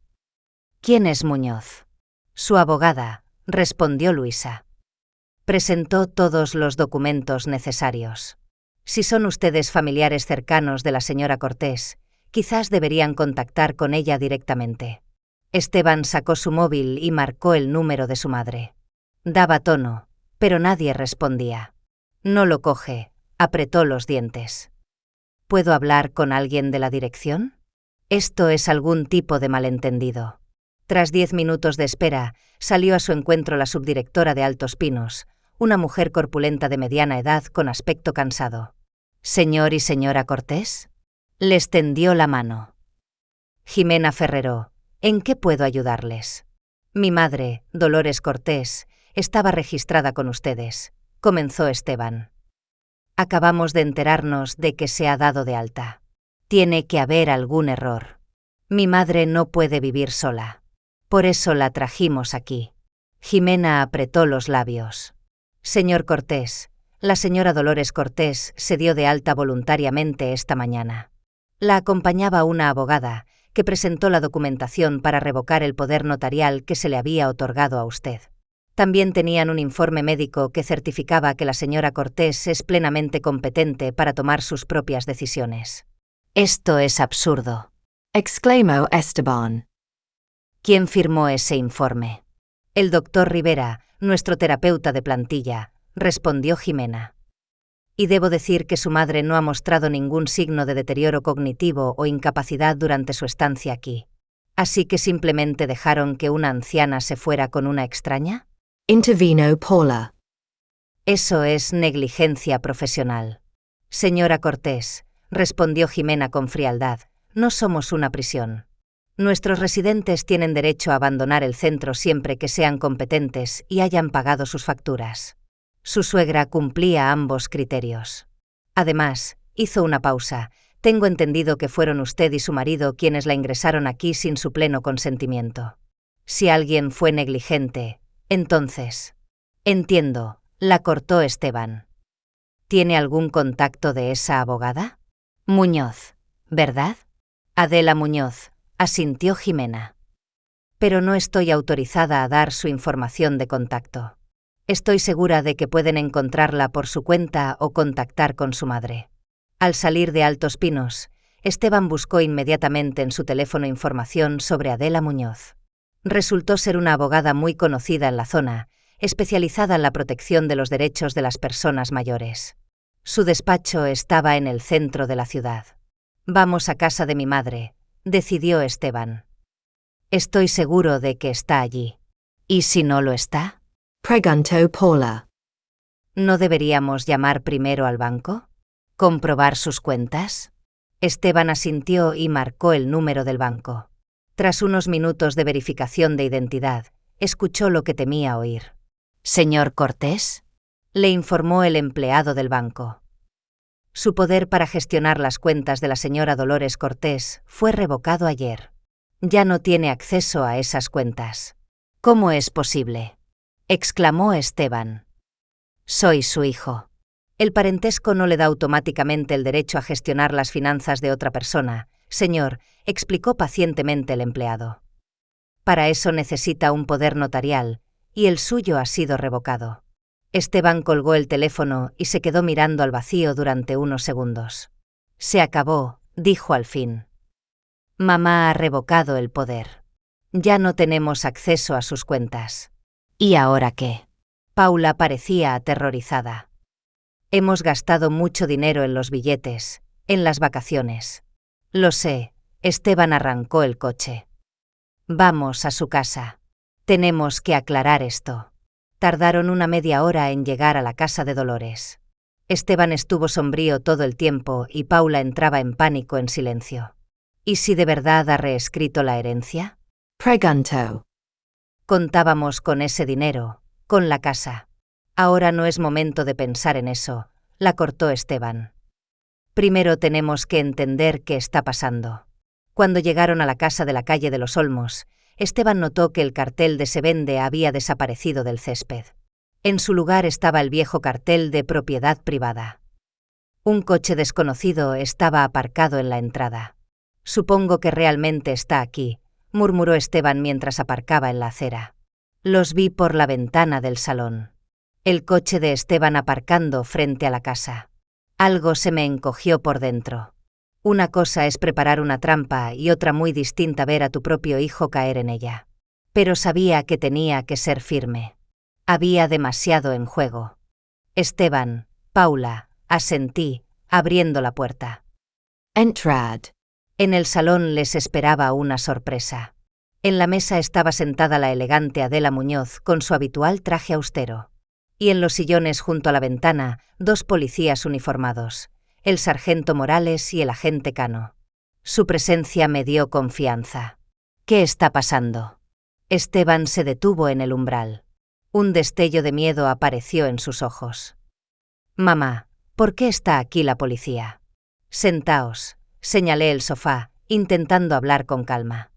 ¿Quién es Muñoz? Su abogada, respondió Luisa. Presentó todos los documentos necesarios. Si son ustedes familiares cercanos de la señora Cortés, quizás deberían contactar con ella directamente. Esteban sacó su móvil y marcó el número de su madre. Daba tono, pero nadie respondía. No lo coge, apretó los dientes. ¿Puedo hablar con alguien de la dirección? Esto es algún tipo de malentendido. Tras 10 minutos de espera, salió a su encuentro la subdirectora de Altos Pinos, una mujer corpulenta de mediana edad con aspecto cansado. ¿Señor y señora Cortés? Les tendió la mano. Jimena Ferrero, ¿en qué puedo ayudarles? Mi madre, Dolores Cortés, estaba registrada con ustedes, comenzó Esteban. Acabamos de enterarnos de que se ha dado de alta. Tiene que haber algún error. Mi madre no puede vivir sola. Por eso la trajimos aquí. Jimena apretó los labios. Señor Cortés, la señora Dolores Cortés se dio de alta voluntariamente esta mañana. La acompañaba una abogada, que presentó la documentación para revocar el poder notarial que se le había otorgado a usted. También tenían un informe médico que certificaba que la señora Cortés es plenamente competente para tomar sus propias decisiones. Esto es absurdo, exclamó Esteban. ¿Quién firmó ese informe? El doctor Rivera, nuestro terapeuta de plantilla, respondió Jimena. Y debo decir que su madre no ha mostrado ningún signo de deterioro cognitivo o incapacidad durante su estancia aquí. ¿Así que simplemente dejaron que una anciana se fuera con una extraña? Intervino Paula. Eso es negligencia profesional. Señora Cortés, respondió Jimena con frialdad, no somos una prisión. Nuestros residentes tienen derecho a abandonar el centro siempre que sean competentes y hayan pagado sus facturas. Su suegra cumplía ambos criterios. Además, hizo una pausa. Tengo entendido que fueron usted y su marido quienes la ingresaron aquí sin su pleno consentimiento. Si alguien fue negligente, entonces... Entiendo, la cortó Esteban. ¿Tiene algún contacto de esa abogada? Muñoz, ¿verdad? Adela Muñoz, asintió Jimena. Pero no estoy autorizada a dar su información de contacto. Estoy segura de que pueden encontrarla por su cuenta o contactar con su madre. Al salir de Altos Pinos, Esteban buscó inmediatamente en su teléfono información sobre Adela Muñoz. Resultó ser una abogada muy conocida en la zona, especializada en la protección de los derechos de las personas mayores. Su despacho estaba en el centro de la ciudad. Vamos a casa de mi madre, decidió Esteban. Estoy seguro de que está allí. ¿Y si no lo está? Preguntó Paula. ¿No deberíamos llamar primero al banco? ¿Comprobar sus cuentas? Esteban asintió y marcó el número del banco. Tras unos minutos de verificación de identidad, escuchó lo que temía oír. «¿Señor Cortés?», le informó el empleado del banco. Su poder para gestionar las cuentas de la señora Dolores Cortés fue revocado ayer. Ya no tiene acceso a esas cuentas. «¿Cómo es posible?», exclamó Esteban. «Soy su hijo. El parentesco no le da automáticamente el derecho a gestionar las finanzas de otra persona, señor», explicó pacientemente el empleado. «Para eso necesita un poder notarial, y el suyo ha sido revocado». Esteban colgó el teléfono y se quedó mirando al vacío durante unos segundos. «Se acabó», dijo al fin. «Mamá ha revocado el poder. Ya no tenemos acceso a sus cuentas». «¿Y ahora qué?». Paula parecía aterrorizada. «Hemos gastado mucho dinero en los billetes, en las vacaciones». «Lo sé», Esteban arrancó el coche. «Vamos a su casa. Tenemos que aclarar esto». Tardaron una media hora en llegar a la casa de Dolores. Esteban estuvo sombrío todo el tiempo y Paula entraba en pánico en silencio. ¿Y si de verdad ha reescrito la herencia?, preguntó. «Contábamos con ese dinero, con la casa. Ahora no es momento de pensar en eso», la cortó Esteban. «Primero tenemos que entender qué está pasando». Cuando llegaron a la casa de la calle de los Olmos, Esteban notó que el cartel de Se vende había desaparecido del césped. En su lugar estaba el viejo cartel de propiedad privada. Un coche desconocido estaba aparcado en la entrada. «Supongo que realmente está aquí», murmuró Esteban mientras aparcaba en la acera. «Los vi por la ventana del salón». El coche de Esteban aparcando frente a la casa. Algo se me encogió por dentro. Una cosa es preparar una trampa y otra muy distinta ver a tu propio hijo caer en ella. Pero sabía que tenía que ser firme. Había demasiado en juego. «Esteban, Paula», asentí, abriendo la puerta. Entrad. En el salón les esperaba una sorpresa. En la mesa estaba sentada la elegante Adela Muñoz con su habitual traje austero. Y en los sillones junto a la ventana, dos policías uniformados, el sargento Morales y el agente Cano. Su presencia me dio confianza. «¿Qué está pasando?». Esteban se detuvo en el umbral. Un destello de miedo apareció en sus ojos. «Mamá, ¿por qué está aquí la policía?». «Sentaos», señalé el sofá, intentando hablar con calma.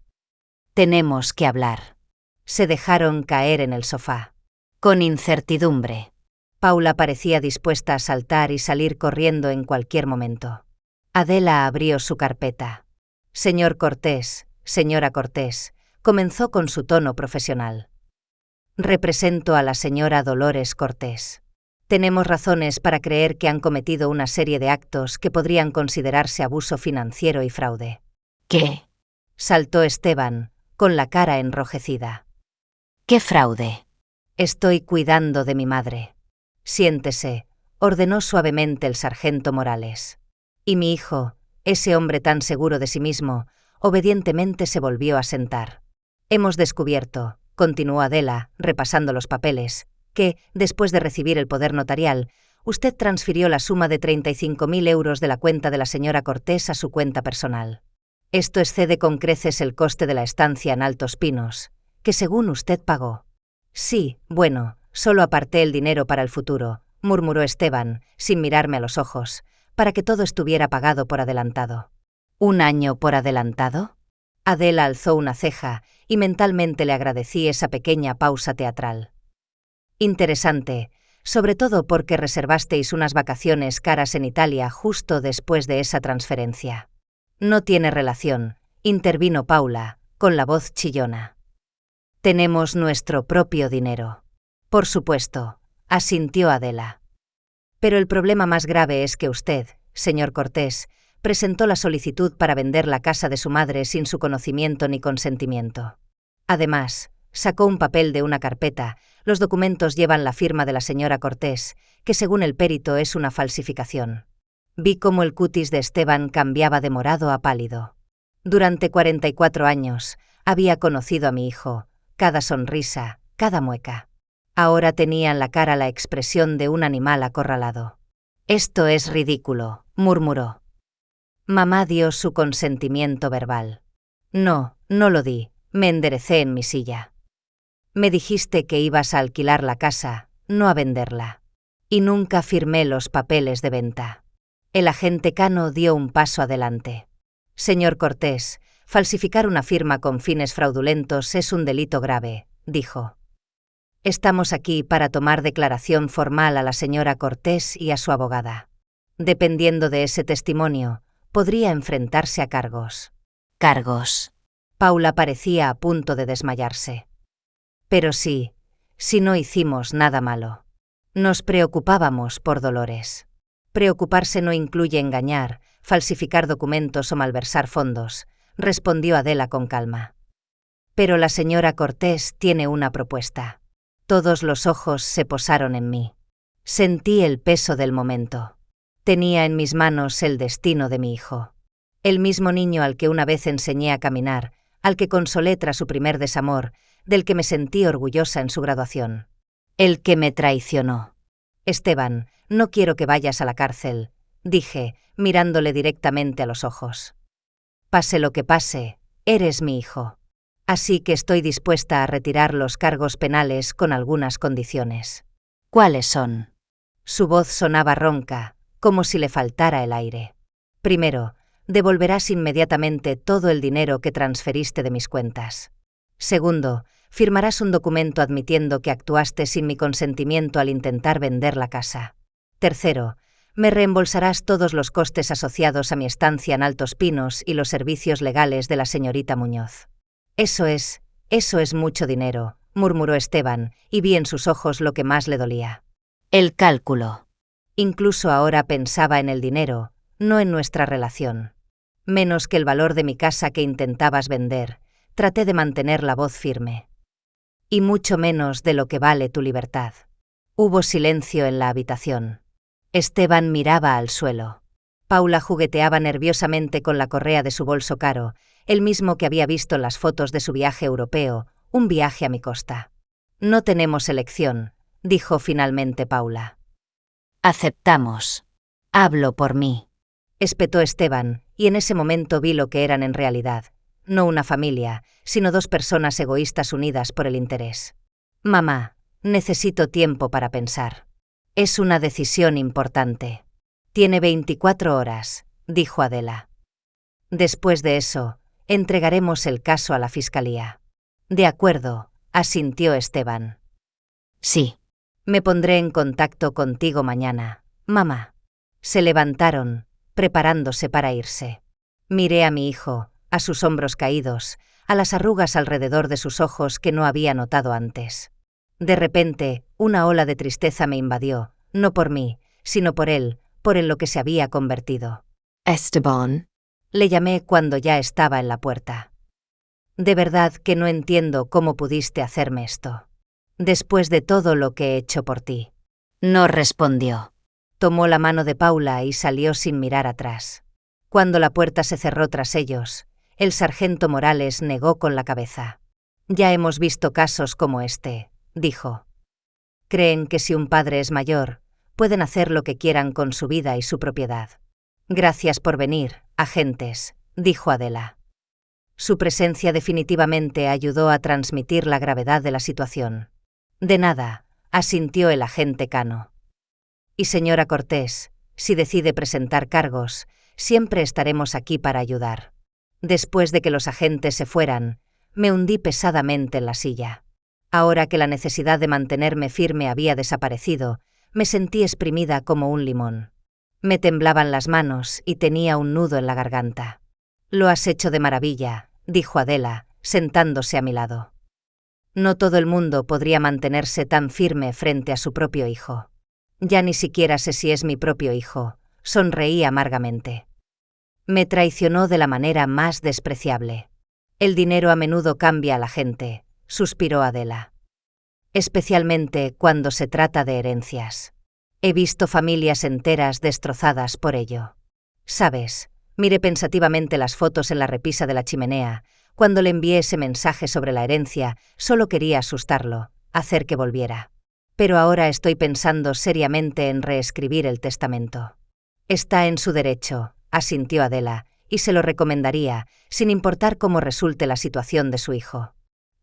«Tenemos que hablar». Se dejaron caer en el sofá. Con incertidumbre. Paula parecía dispuesta a saltar y salir corriendo en cualquier momento. Adela abrió su carpeta. «Señor Cortés, señora Cortés», comenzó con su tono profesional. «Represento a la señora Dolores Cortés. Tenemos razones para creer que han cometido una serie de actos que podrían considerarse abuso financiero y fraude». ¿Qué?, saltó Esteban, con la cara enrojecida. «¿Qué fraude?». «Estoy cuidando de mi madre». «Siéntese», ordenó suavemente el sargento Morales. Y mi hijo, ese hombre tan seguro de sí mismo, obedientemente se volvió a sentar. «Hemos descubierto», continuó Adela, repasando los papeles, que, después de recibir el poder notarial, usted transfirió la suma de 35.000 euros de la cuenta de la señora Cortés a su cuenta personal. Esto excede con creces el coste de la estancia en Altos Pinos, que según usted pagó. Sí, bueno, solo aparté el dinero para el futuro, murmuró Esteban, sin mirarme a los ojos, para que todo estuviera pagado por adelantado. ¿Un año por adelantado? Adela alzó una ceja y mentalmente le agradecí esa pequeña pausa teatral. Interesante, sobre todo porque reservasteis unas vacaciones caras en Italia justo después de esa transferencia. No tiene relación, intervino Paula, con la voz chillona. Tenemos nuestro propio dinero. Por supuesto, asintió Adela. Pero el problema más grave es que usted, señor Cortés, presentó la solicitud para vender la casa de su madre sin su conocimiento ni consentimiento. Además, sacó un papel de una carpeta. Los documentos llevan la firma de la señora Cortés, que según el perito es una falsificación. Vi cómo el cutis de Esteban cambiaba de morado a pálido. Durante 44 años había conocido a mi hijo, cada sonrisa, cada mueca. Ahora tenía en la cara la expresión de un animal acorralado. «Esto es ridículo», murmuró. Mamá dio su consentimiento verbal. No, no lo di, me enderecé en mi silla. Me dijiste que ibas a alquilar la casa, no a venderla. Y nunca firmé los papeles de venta. El agente Cano dio un paso adelante. Señor Cortés, falsificar una firma con fines fraudulentos es un delito grave, dijo. Estamos aquí para tomar declaración formal a la señora Cortés y a su abogada. Dependiendo de ese testimonio, podría enfrentarse a cargos. ¿Cargos? Paula parecía a punto de desmayarse. Pero sí, si no hicimos nada malo. Nos preocupábamos por Dolores. Preocuparse no incluye engañar, falsificar documentos o malversar fondos, respondió Adela con calma. Pero la señora Cortés tiene una propuesta. Todos los ojos se posaron en mí. Sentí el peso del momento. Tenía en mis manos el destino de mi hijo. El mismo niño al que una vez enseñé a caminar, al que consolé tras su primer desamor, del que me sentí orgullosa en su graduación. El que me traicionó. Esteban, no quiero que vayas a la cárcel, dije, mirándole directamente a los ojos. Pase lo que pase, eres mi hijo. Así que estoy dispuesta a retirar los cargos penales con algunas condiciones. ¿Cuáles son? Su voz sonaba ronca, como si le faltara el aire. Primero, devolverás inmediatamente todo el dinero que transferiste de mis cuentas. Segundo, firmarás un documento admitiendo que actuaste sin mi consentimiento al intentar vender la casa. Tercero, me reembolsarás todos los costes asociados a mi estancia en Altos Pinos y los servicios legales de la señorita Muñoz. Eso es mucho dinero, murmuró Esteban, y vi en sus ojos lo que más le dolía. El cálculo. Incluso ahora pensaba en el dinero, no en nuestra relación. Menos que el valor de mi casa que intentabas vender, traté de mantener la voz firme. Y mucho menos de lo que vale tu libertad. Hubo silencio en la habitación. Esteban miraba al suelo. Paula jugueteaba nerviosamente con la correa de su bolso caro, el mismo que había visto en las fotos de su viaje europeo, un viaje a mi costa. No tenemos elección, dijo finalmente Paula. Aceptamos. Hablo por mí. Espetó Esteban, y en ese momento vi lo que eran en realidad. No una familia, sino dos personas egoístas unidas por el interés. Mamá, necesito tiempo para pensar. Es una decisión importante. Tiene 24 horas, dijo Adela. Después de eso, entregaremos el caso a la fiscalía. De acuerdo, asintió Esteban. Sí. Me pondré en contacto contigo mañana, mamá. Se levantaron, preparándose para irse. Miré a mi hijo, a sus hombros caídos, a las arrugas alrededor de sus ojos que no había notado antes. De repente, una ola de tristeza me invadió, no por mí, sino por él, por en lo que se había convertido. Esteban. Le llamé cuando ya estaba en la puerta. De verdad que no entiendo cómo pudiste hacerme esto. Después de todo lo que he hecho por ti. No respondió. Tomó la mano de Paula y salió sin mirar atrás. Cuando la puerta se cerró tras ellos, el sargento Morales negó con la cabeza. Ya hemos visto casos como este, dijo. Creen que si un padre es mayor, pueden hacer lo que quieran con su vida y su propiedad. Gracias por venir, agentes, dijo Adela. Su presencia definitivamente ayudó a transmitir la gravedad de la situación. De nada, asintió el agente Cano. Y señora Cortés, si decide presentar cargos, siempre estaremos aquí para ayudar. Después de que los agentes se fueran, me hundí pesadamente en la silla. Ahora que la necesidad de mantenerme firme había desaparecido, me sentí exprimida como un limón. Me temblaban las manos y tenía un nudo en la garganta. Lo has hecho de maravilla, dijo Adela, sentándose a mi lado. No todo el mundo podría mantenerse tan firme frente a su propio hijo. Ya ni siquiera sé si es mi propio hijo, sonreí amargamente. Me traicionó de la manera más despreciable. El dinero a menudo cambia a la gente, suspiró Adela. Especialmente cuando se trata de herencias. He visto familias enteras destrozadas por ello. ¿Sabes? Miré pensativamente las fotos en la repisa de la chimenea. Cuando le envié ese mensaje sobre la herencia, solo quería asustarlo, hacer que volviera. Pero ahora estoy pensando seriamente en reescribir el testamento. Está en su derecho, asintió Adela, y se lo recomendaría, sin importar cómo resulte la situación de su hijo.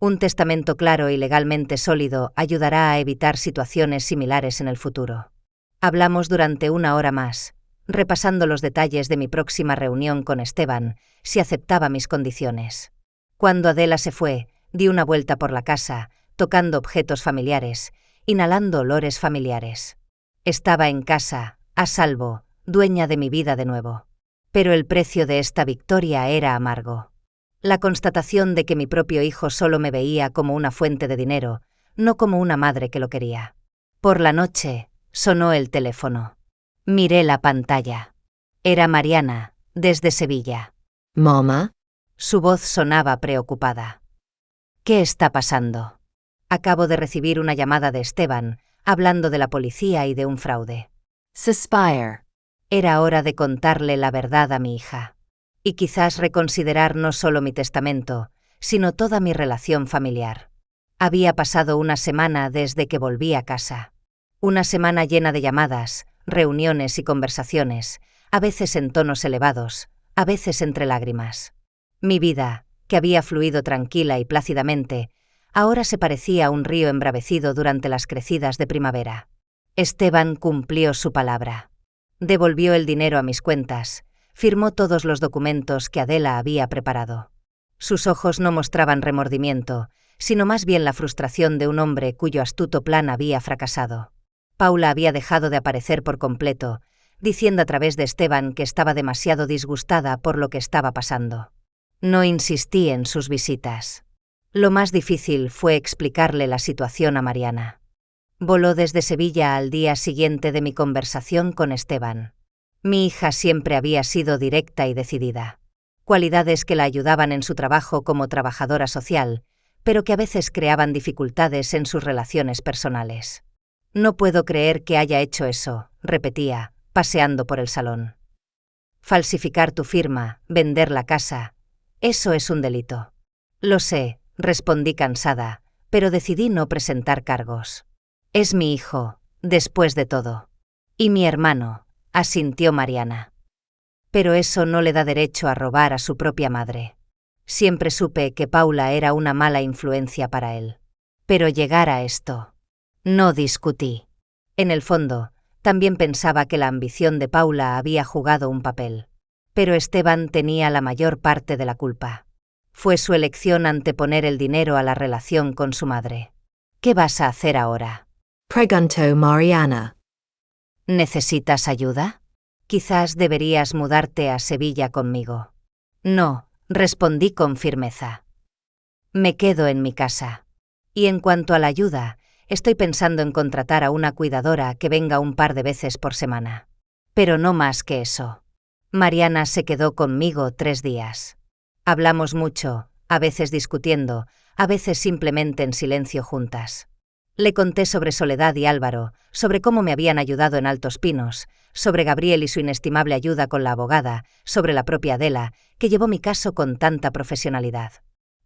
Un testamento claro y legalmente sólido ayudará a evitar situaciones similares en el futuro. Hablamos durante 1 hora más, repasando los detalles de mi próxima reunión con Esteban, si aceptaba mis condiciones. Cuando Adela se fue, di una vuelta por la casa, tocando objetos familiares, inhalando olores familiares. Estaba en casa, a salvo, dueña de mi vida de nuevo. Pero el precio de esta victoria era amargo. La constatación de que mi propio hijo solo me veía como una fuente de dinero, no como una madre que lo quería. Por la noche, sonó el teléfono. Miré la pantalla. Era Mariana, desde Sevilla. Mama? Su voz sonaba preocupada. ¿Qué está pasando? Acabo de recibir una llamada de Esteban, hablando de la policía y de un fraude. Suspire. Era hora de contarle la verdad a mi hija. Y quizás reconsiderar no solo mi testamento, sino toda mi relación familiar. Había pasado una semana desde que volví a casa. Una semana llena de llamadas, reuniones y conversaciones, a veces en tonos elevados, a veces entre lágrimas. Mi vida, que había fluido tranquila y plácidamente, ahora se parecía a un río embravecido durante las crecidas de primavera. Esteban cumplió su palabra. Devolvió el dinero a mis cuentas, firmó todos los documentos que Adela había preparado. Sus ojos no mostraban remordimiento, sino más bien la frustración de un hombre cuyo astuto plan había fracasado. Paula había dejado de aparecer por completo, diciendo a través de Esteban que estaba demasiado disgustada por lo que estaba pasando. No insistí en sus visitas. Lo más difícil fue explicarle la situación a Mariana. Voló desde Sevilla al día siguiente de mi conversación con Esteban. Mi hija siempre había sido directa y decidida. Cualidades que la ayudaban en su trabajo como trabajadora social, pero que a veces creaban dificultades en sus relaciones personales. No puedo creer que haya hecho eso, repetía, paseando por el salón. Falsificar tu firma, vender la casa, eso es un delito. Lo sé, respondí cansada, pero decidí no presentar cargos. Es mi hijo, después de todo. Y mi hermano, asintió Mariana. Pero eso no le da derecho a robar a su propia madre. Siempre supe que Paula era una mala influencia para él. Pero llegar a esto. No discutí. En el fondo, también pensaba que la ambición de Paula había jugado un papel. Pero Esteban tenía la mayor parte de la culpa. Fue su elección anteponer el dinero a la relación con su madre. ¿Qué vas a hacer ahora? Preguntó Mariana. ¿Necesitas ayuda? Quizás deberías mudarte a Sevilla conmigo. No, respondí con firmeza. Me quedo en mi casa. Y en cuanto a la ayuda, estoy pensando en contratar a una cuidadora que venga un par de veces por semana. Pero no más que eso. Mariana se quedó conmigo 3 días. Hablamos mucho, a veces discutiendo, a veces simplemente en silencio juntas. Le conté sobre Soledad y Álvaro, sobre cómo me habían ayudado en Altos Pinos, sobre Gabriel y su inestimable ayuda con la abogada, sobre la propia Adela, que llevó mi caso con tanta profesionalidad.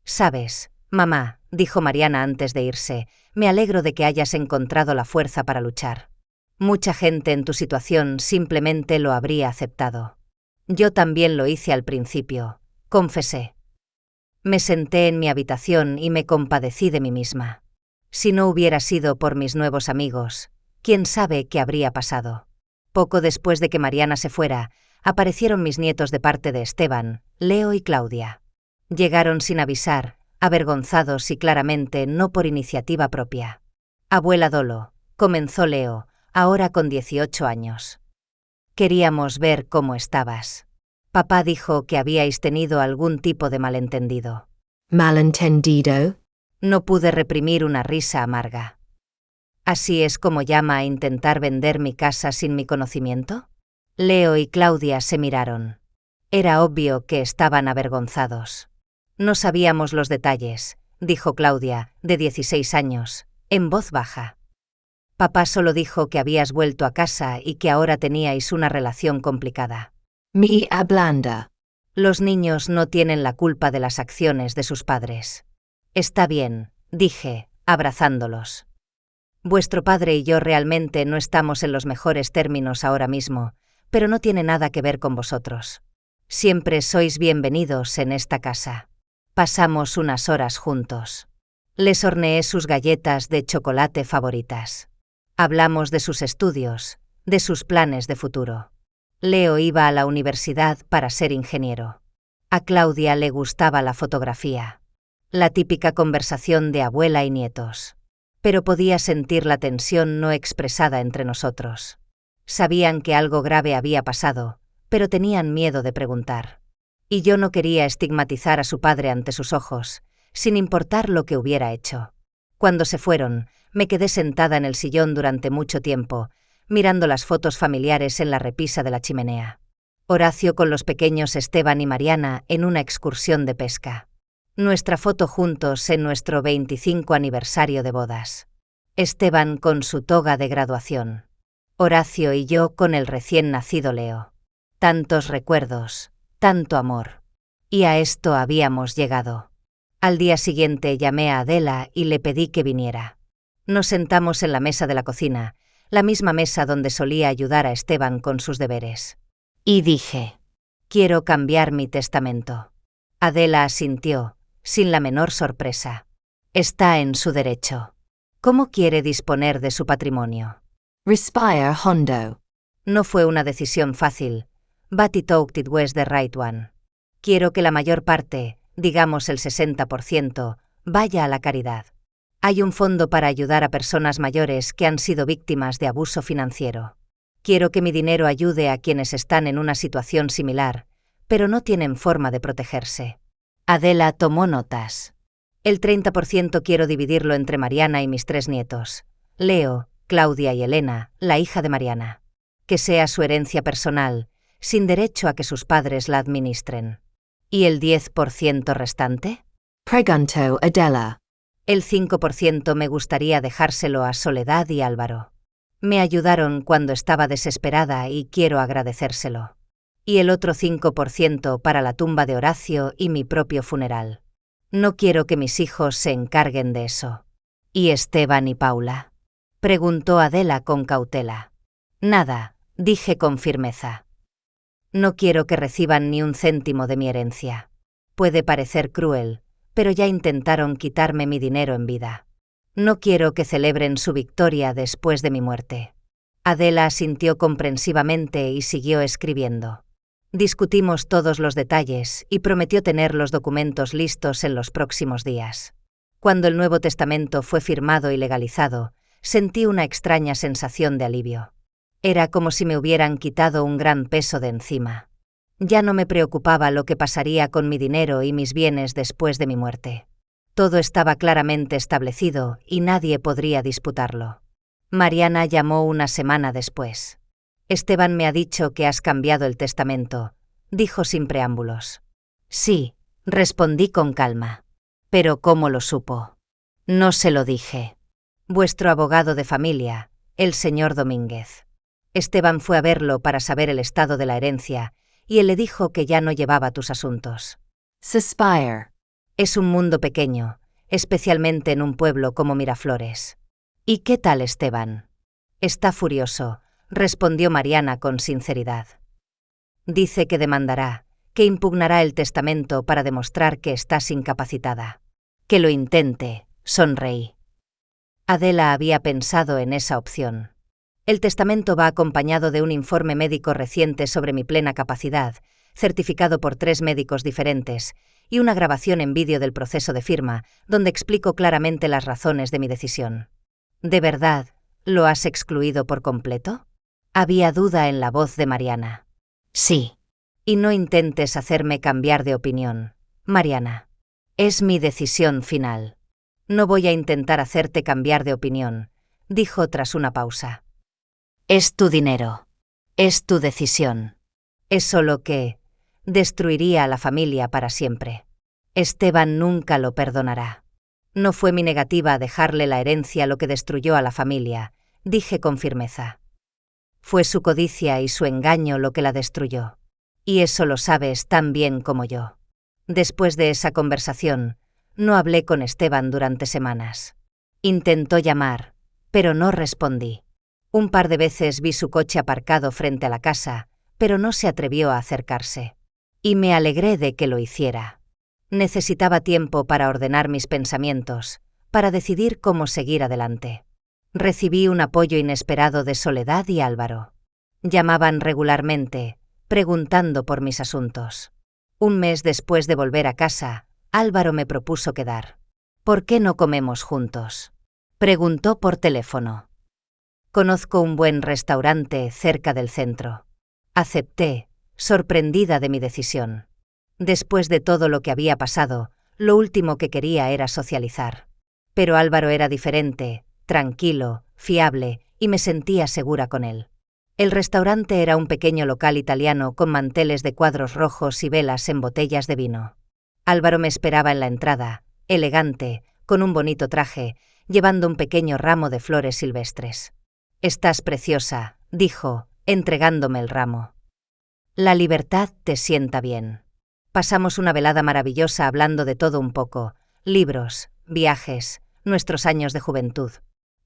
Sabes, Mamá, dijo Mariana antes de irse, me alegro de que hayas encontrado la fuerza para luchar. Mucha gente en tu situación simplemente lo habría aceptado. Yo también lo hice al principio, confesé. Me senté en mi habitación y me compadecí de mí misma. Si no hubiera sido por mis nuevos amigos, quién sabe qué habría pasado. Poco después de que Mariana se fuera, aparecieron mis nietos de parte de Esteban, Leo y Claudia. Llegaron sin avisar, avergonzados y claramente no por iniciativa propia. Abuela Dolo, comenzó Leo, ahora con 18 años. Queríamos ver cómo estabas. Papá dijo que habíais tenido algún tipo de malentendido. Malentendido? No pude reprimir una risa amarga. ¿Así es como llama a intentar vender mi casa sin mi conocimiento? Leo y Claudia se miraron. Era obvio que estaban avergonzados. No sabíamos los detalles, dijo Claudia, de 16 años, en voz baja. Papá solo dijo que habías vuelto a casa y que ahora teníais una relación complicada. Mi ablanda. Los niños no tienen la culpa de las acciones de sus padres. Está bien, dije, abrazándolos. Vuestro padre y yo realmente no estamos en los mejores términos ahora mismo, pero no tiene nada que ver con vosotros. Siempre sois bienvenidos en esta casa. Pasamos unas horas juntos. Les horneé sus galletas de chocolate favoritas. Hablamos de sus estudios, de sus planes de futuro. Leo iba a la universidad para ser ingeniero. A Claudia le gustaba la fotografía. La típica conversación de abuela y nietos. Pero podía sentir la tensión no expresada entre nosotros. Sabían que algo grave había pasado, pero tenían miedo de preguntar. Y yo no quería estigmatizar a su padre ante sus ojos, sin importar lo que hubiera hecho. Cuando se fueron, me quedé sentada en el sillón durante mucho tiempo, mirando las fotos familiares en la repisa de la chimenea. Horacio con los pequeños Esteban y Mariana en una excursión de pesca. Nuestra foto juntos en nuestro 25 aniversario de bodas. Esteban con su toga de graduación. Horacio y yo con el recién nacido Leo. Tantos recuerdos, tanto amor. Y a esto habíamos llegado. Al día siguiente llamé a Adela y le pedí que viniera. Nos sentamos en la mesa de la cocina, la misma mesa donde solía ayudar a Esteban con sus deberes. Y dije, quiero cambiar mi testamento. Adela asintió, sin la menor sorpresa. Está en su derecho. ¿Cómo quiere disponer de su patrimonio? Respire hondo. No fue una decisión fácil, but it was the right one. Quiero que la mayor parte, digamos el 60%, vaya a la caridad. Hay un fondo para ayudar a personas mayores que han sido víctimas de abuso financiero. Quiero que mi dinero ayude a quienes están en una situación similar, pero no tienen forma de protegerse. Adela tomó notas. El 30% quiero dividirlo entre Mariana y mis 3 nietos, Leo, Claudia y Elena, la hija de Mariana. Que sea su herencia personal, sin derecho a que sus padres la administren. ¿Y el 10% restante? Preguntó Adela. El 5% me gustaría dejárselo a Soledad y Álvaro. Me ayudaron cuando estaba desesperada y quiero agradecérselo. Y el otro 5% para la tumba de Horacio y mi propio funeral. No quiero que mis hijos se encarguen de eso. ¿Y Esteban y Paula? Preguntó Adela con cautela. Nada, dije con firmeza. No quiero que reciban ni un céntimo de mi herencia. Puede parecer cruel, pero ya intentaron quitarme mi dinero en vida. No quiero que celebren su victoria después de mi muerte. Adela asintió comprensivamente y siguió escribiendo. Discutimos todos los detalles y prometió tener los documentos listos en los próximos días. Cuando el Nuevo Testamento fue firmado y legalizado, sentí una extraña sensación de alivio. Era como si me hubieran quitado un gran peso de encima. Ya no me preocupaba lo que pasaría con mi dinero y mis bienes después de mi muerte. Todo estaba claramente establecido y nadie podría disputarlo. Mariana llamó una semana después. Esteban me ha dicho que has cambiado el testamento, dijo sin preámbulos. Sí, respondí con calma. Pero ¿cómo lo supo? No se lo dije. Vuestro abogado de familia, el señor Domínguez. Esteban fue a verlo para saber el estado de la herencia, y él le dijo que ya no llevaba tus asuntos. Suspire. Es un mundo pequeño, especialmente en un pueblo como Miraflores. ¿Y qué tal Esteban? Está furioso, respondió Mariana con sinceridad. Dice que demandará, que impugnará el testamento para demostrar que estás incapacitada. Que lo intente, sonreí. Adela había pensado en esa opción. El testamento va acompañado de un informe médico reciente sobre mi plena capacidad, certificado por 3 médicos diferentes, y una grabación en vídeo del proceso de firma, donde explico claramente las razones de mi decisión. ¿De verdad, lo has excluido por completo? Había duda en la voz de Mariana. Sí. Y no intentes hacerme cambiar de opinión, Mariana. Es mi decisión final. No voy a intentar hacerte cambiar de opinión, dijo tras una pausa. Es tu dinero. Es tu decisión. Es solo que destruiría a la familia para siempre. Esteban nunca lo perdonará. No fue mi negativa a dejarle la herencia lo que destruyó a la familia, dije con firmeza. Fue su codicia y su engaño lo que la destruyó. Y eso lo sabes tan bien como yo. Después de esa conversación, no hablé con Esteban durante semanas. Intentó llamar, pero no respondí. Un par de veces vi su coche aparcado frente a la casa, pero no se atrevió a acercarse. Y me alegré de que lo hiciera. Necesitaba tiempo para ordenar mis pensamientos, para decidir cómo seguir adelante. Recibí un apoyo inesperado de Soledad y Álvaro. Llamaban regularmente, preguntando por mis asuntos. Un mes después de volver a casa, Álvaro me propuso quedar. ¿Por qué no comemos juntos? Preguntó por teléfono. Conozco un buen restaurante cerca del centro. Acepté, sorprendida de mi decisión. Después de todo lo que había pasado, lo último que quería era socializar. Pero Álvaro era diferente, tranquilo, fiable, y me sentía segura con él. El restaurante era un pequeño local italiano con manteles de cuadros rojos y velas en botellas de vino. Álvaro me esperaba en la entrada, elegante, con un bonito traje, llevando un pequeño ramo de flores silvestres. «Estás preciosa», dijo, entregándome el ramo. «La libertad te sienta bien». Pasamos una velada maravillosa hablando de todo un poco, libros, viajes, nuestros años de juventud.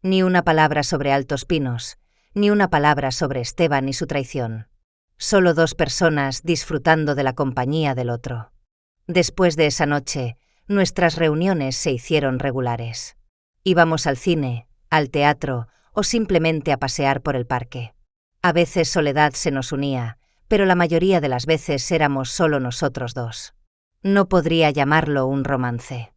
Ni una palabra sobre Altos Pinos, ni una palabra sobre Esteban y su traición. Solo 2 personas disfrutando de la compañía del otro. Después de esa noche, nuestras reuniones se hicieron regulares. Íbamos al cine, al teatro o simplemente a pasear por el parque. A veces Soledad se nos unía, pero la mayoría de las veces éramos solo nosotros 2. No podría llamarlo un romance.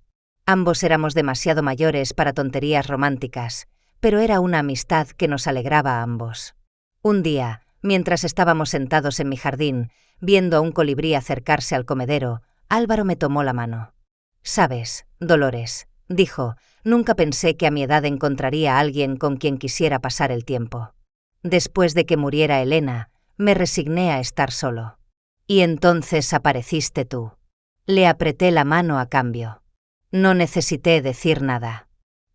Ambos éramos demasiado mayores para tonterías románticas, pero era una amistad que nos alegraba a ambos. Un día, mientras estábamos sentados en mi jardín, viendo a un colibrí acercarse al comedero, Álvaro me tomó la mano. «Sabes, Dolores», dijo, «nunca pensé que a mi edad encontraría a alguien con quien quisiera pasar el tiempo. Después de que muriera Elena, me resigné a estar solo. Y entonces apareciste tú». Le apreté la mano a cambio. No necesité decir nada.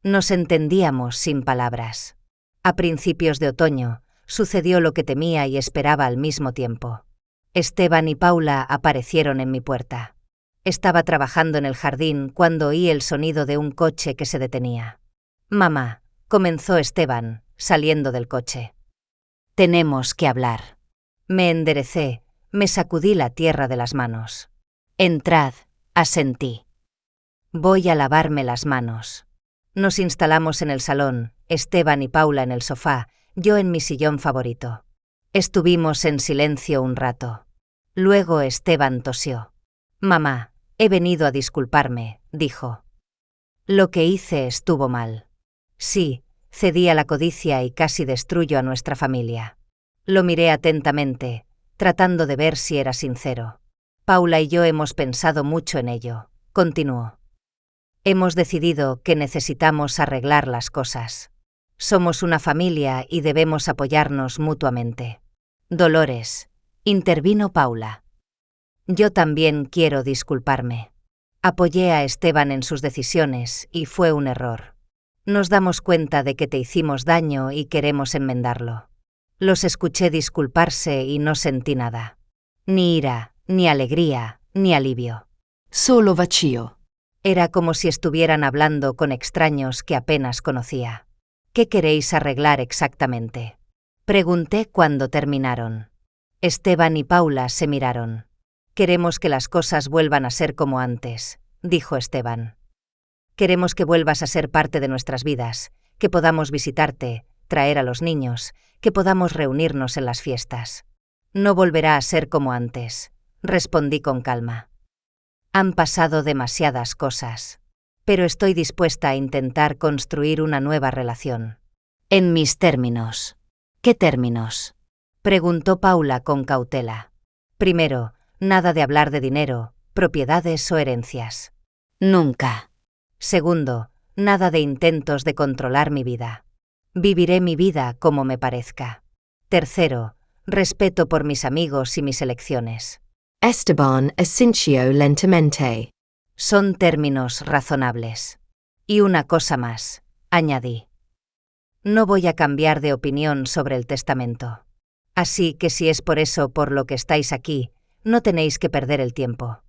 Nos entendíamos sin palabras. A principios de otoño, sucedió lo que temía y esperaba al mismo tiempo. Esteban y Paula aparecieron en mi puerta. Estaba trabajando en el jardín cuando oí el sonido de un coche que se detenía. «Mamá», comenzó Esteban, saliendo del coche. «Tenemos que hablar». Me enderecé, me sacudí la tierra de las manos. «Entrad», asentí. «Voy a lavarme las manos». Nos instalamos en el salón, Esteban y Paula en el sofá, yo en mi sillón favorito. Estuvimos en silencio un rato. Luego Esteban tosió. «Mamá, he venido a disculparme», dijo. «Lo que hice estuvo mal. Sí, cedí a la codicia y casi destruyo a nuestra familia». Lo miré atentamente, tratando de ver si era sincero. «Paula y yo hemos pensado mucho en ello», continuó. «Hemos decidido que necesitamos arreglar las cosas. Somos una familia y debemos apoyarnos mutuamente». «Dolores», intervino Paula. «Yo también quiero disculparme. Apoyé a Esteban en sus decisiones y fue un error. Nos damos cuenta de que te hicimos daño y queremos enmendarlo». Los escuché disculparse y no sentí nada. Ni ira, ni alegría, ni alivio. Solo vacío. Era como si estuvieran hablando con extraños que apenas conocía. ¿Qué queréis arreglar exactamente? Pregunté cuando terminaron. Esteban y Paula se miraron. Queremos que las cosas vuelvan a ser como antes, dijo Esteban. Queremos que vuelvas a ser parte de nuestras vidas, que podamos visitarte, traer a los niños, que podamos reunirnos en las fiestas. No volverá a ser como antes, respondí con calma. Han pasado demasiadas cosas. Pero estoy dispuesta a intentar construir una nueva relación. En mis términos. ¿Qué términos? Preguntó Paula con cautela. Primero, nada de hablar de dinero, propiedades o herencias. Nunca. Segundo, nada de intentos de controlar mi vida. Viviré mi vida como me parezca. Tercero, respeto por mis amigos y mis elecciones. Esteban asintió lentamente. Son términos razonables. Y una cosa más, añadí. No voy a cambiar de opinión sobre el testamento. Así que si es por eso por lo que estáis aquí, no tenéis que perder el tiempo.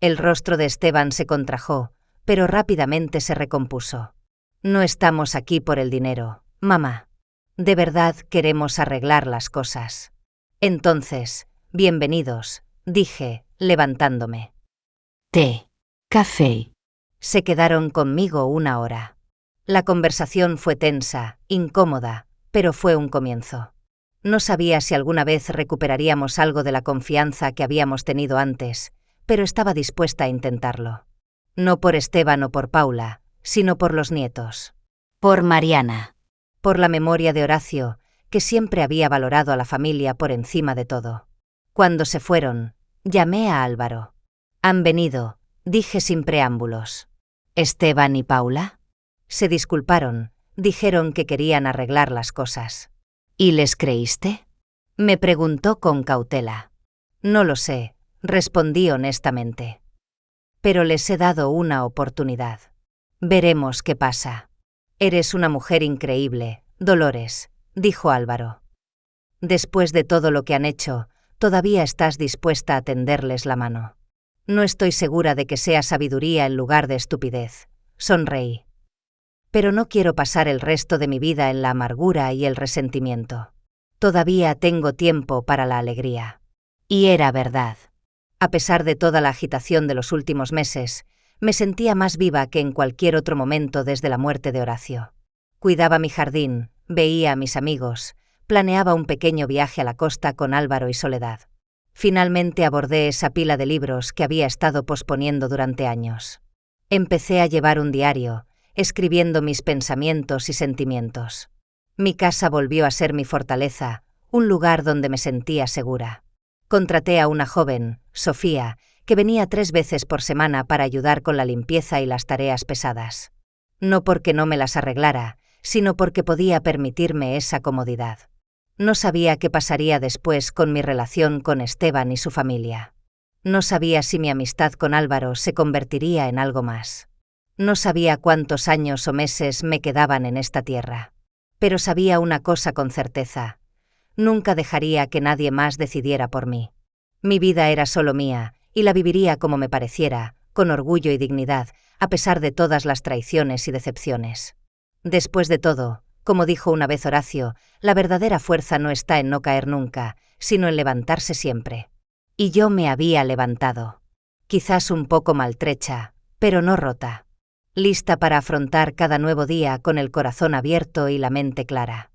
El rostro de Esteban se contrajo, pero rápidamente se recompuso. No estamos aquí por el dinero, mamá. De verdad queremos arreglar las cosas. Entonces, bienvenidos, dije, levantándome. Té. Café. Se quedaron conmigo 1 hora. La conversación fue tensa, incómoda, pero fue un comienzo. No sabía si alguna vez recuperaríamos algo de la confianza que habíamos tenido antes, pero estaba dispuesta a intentarlo. No por Esteban o por Paula, sino por los nietos. Por Mariana. Por la memoria de Horacio, que siempre había valorado a la familia por encima de todo. Cuando se fueron, llamé a Álvaro. Han venido, dije sin preámbulos. ¿Esteban y Paula? Se disculparon, dijeron que querían arreglar las cosas. ¿Y les creíste? Me preguntó con cautela. No lo sé, respondí honestamente. Pero les he dado una oportunidad. Veremos qué pasa. Eres una mujer increíble, Dolores, dijo Álvaro. Después de todo lo que han hecho, todavía estás dispuesta a tenderles la mano. No estoy segura de que sea sabiduría en lugar de estupidez, sonreí. Pero no quiero pasar el resto de mi vida en la amargura y el resentimiento. Todavía tengo tiempo para la alegría. Y era verdad. A pesar de toda la agitación de los últimos meses, me sentía más viva que en cualquier otro momento desde la muerte de Horacio. Cuidaba mi jardín, veía a mis amigos, planeaba un pequeño viaje a la costa con Álvaro y Soledad. Finalmente abordé esa pila de libros que había estado posponiendo durante años. Empecé a llevar un diario, escribiendo mis pensamientos y sentimientos. Mi casa volvió a ser mi fortaleza, un lugar donde me sentía segura. Contraté a una joven, Sofía, que venía 3 veces por semana para ayudar con la limpieza y las tareas pesadas. No porque no me las arreglara, sino porque podía permitirme esa comodidad. No sabía qué pasaría después con mi relación con Esteban y su familia. No sabía si mi amistad con Álvaro se convertiría en algo más. No sabía cuántos años o meses me quedaban en esta tierra. Pero sabía una cosa con certeza. Nunca dejaría que nadie más decidiera por mí. Mi vida era solo mía, y la viviría como me pareciera, con orgullo y dignidad, a pesar de todas las traiciones y decepciones. Después de todo, como dijo una vez Horacio, la verdadera fuerza no está en no caer nunca, sino en levantarse siempre. Y yo me había levantado. Quizás un poco maltrecha, pero no rota. Lista para afrontar cada nuevo día con el corazón abierto y la mente clara.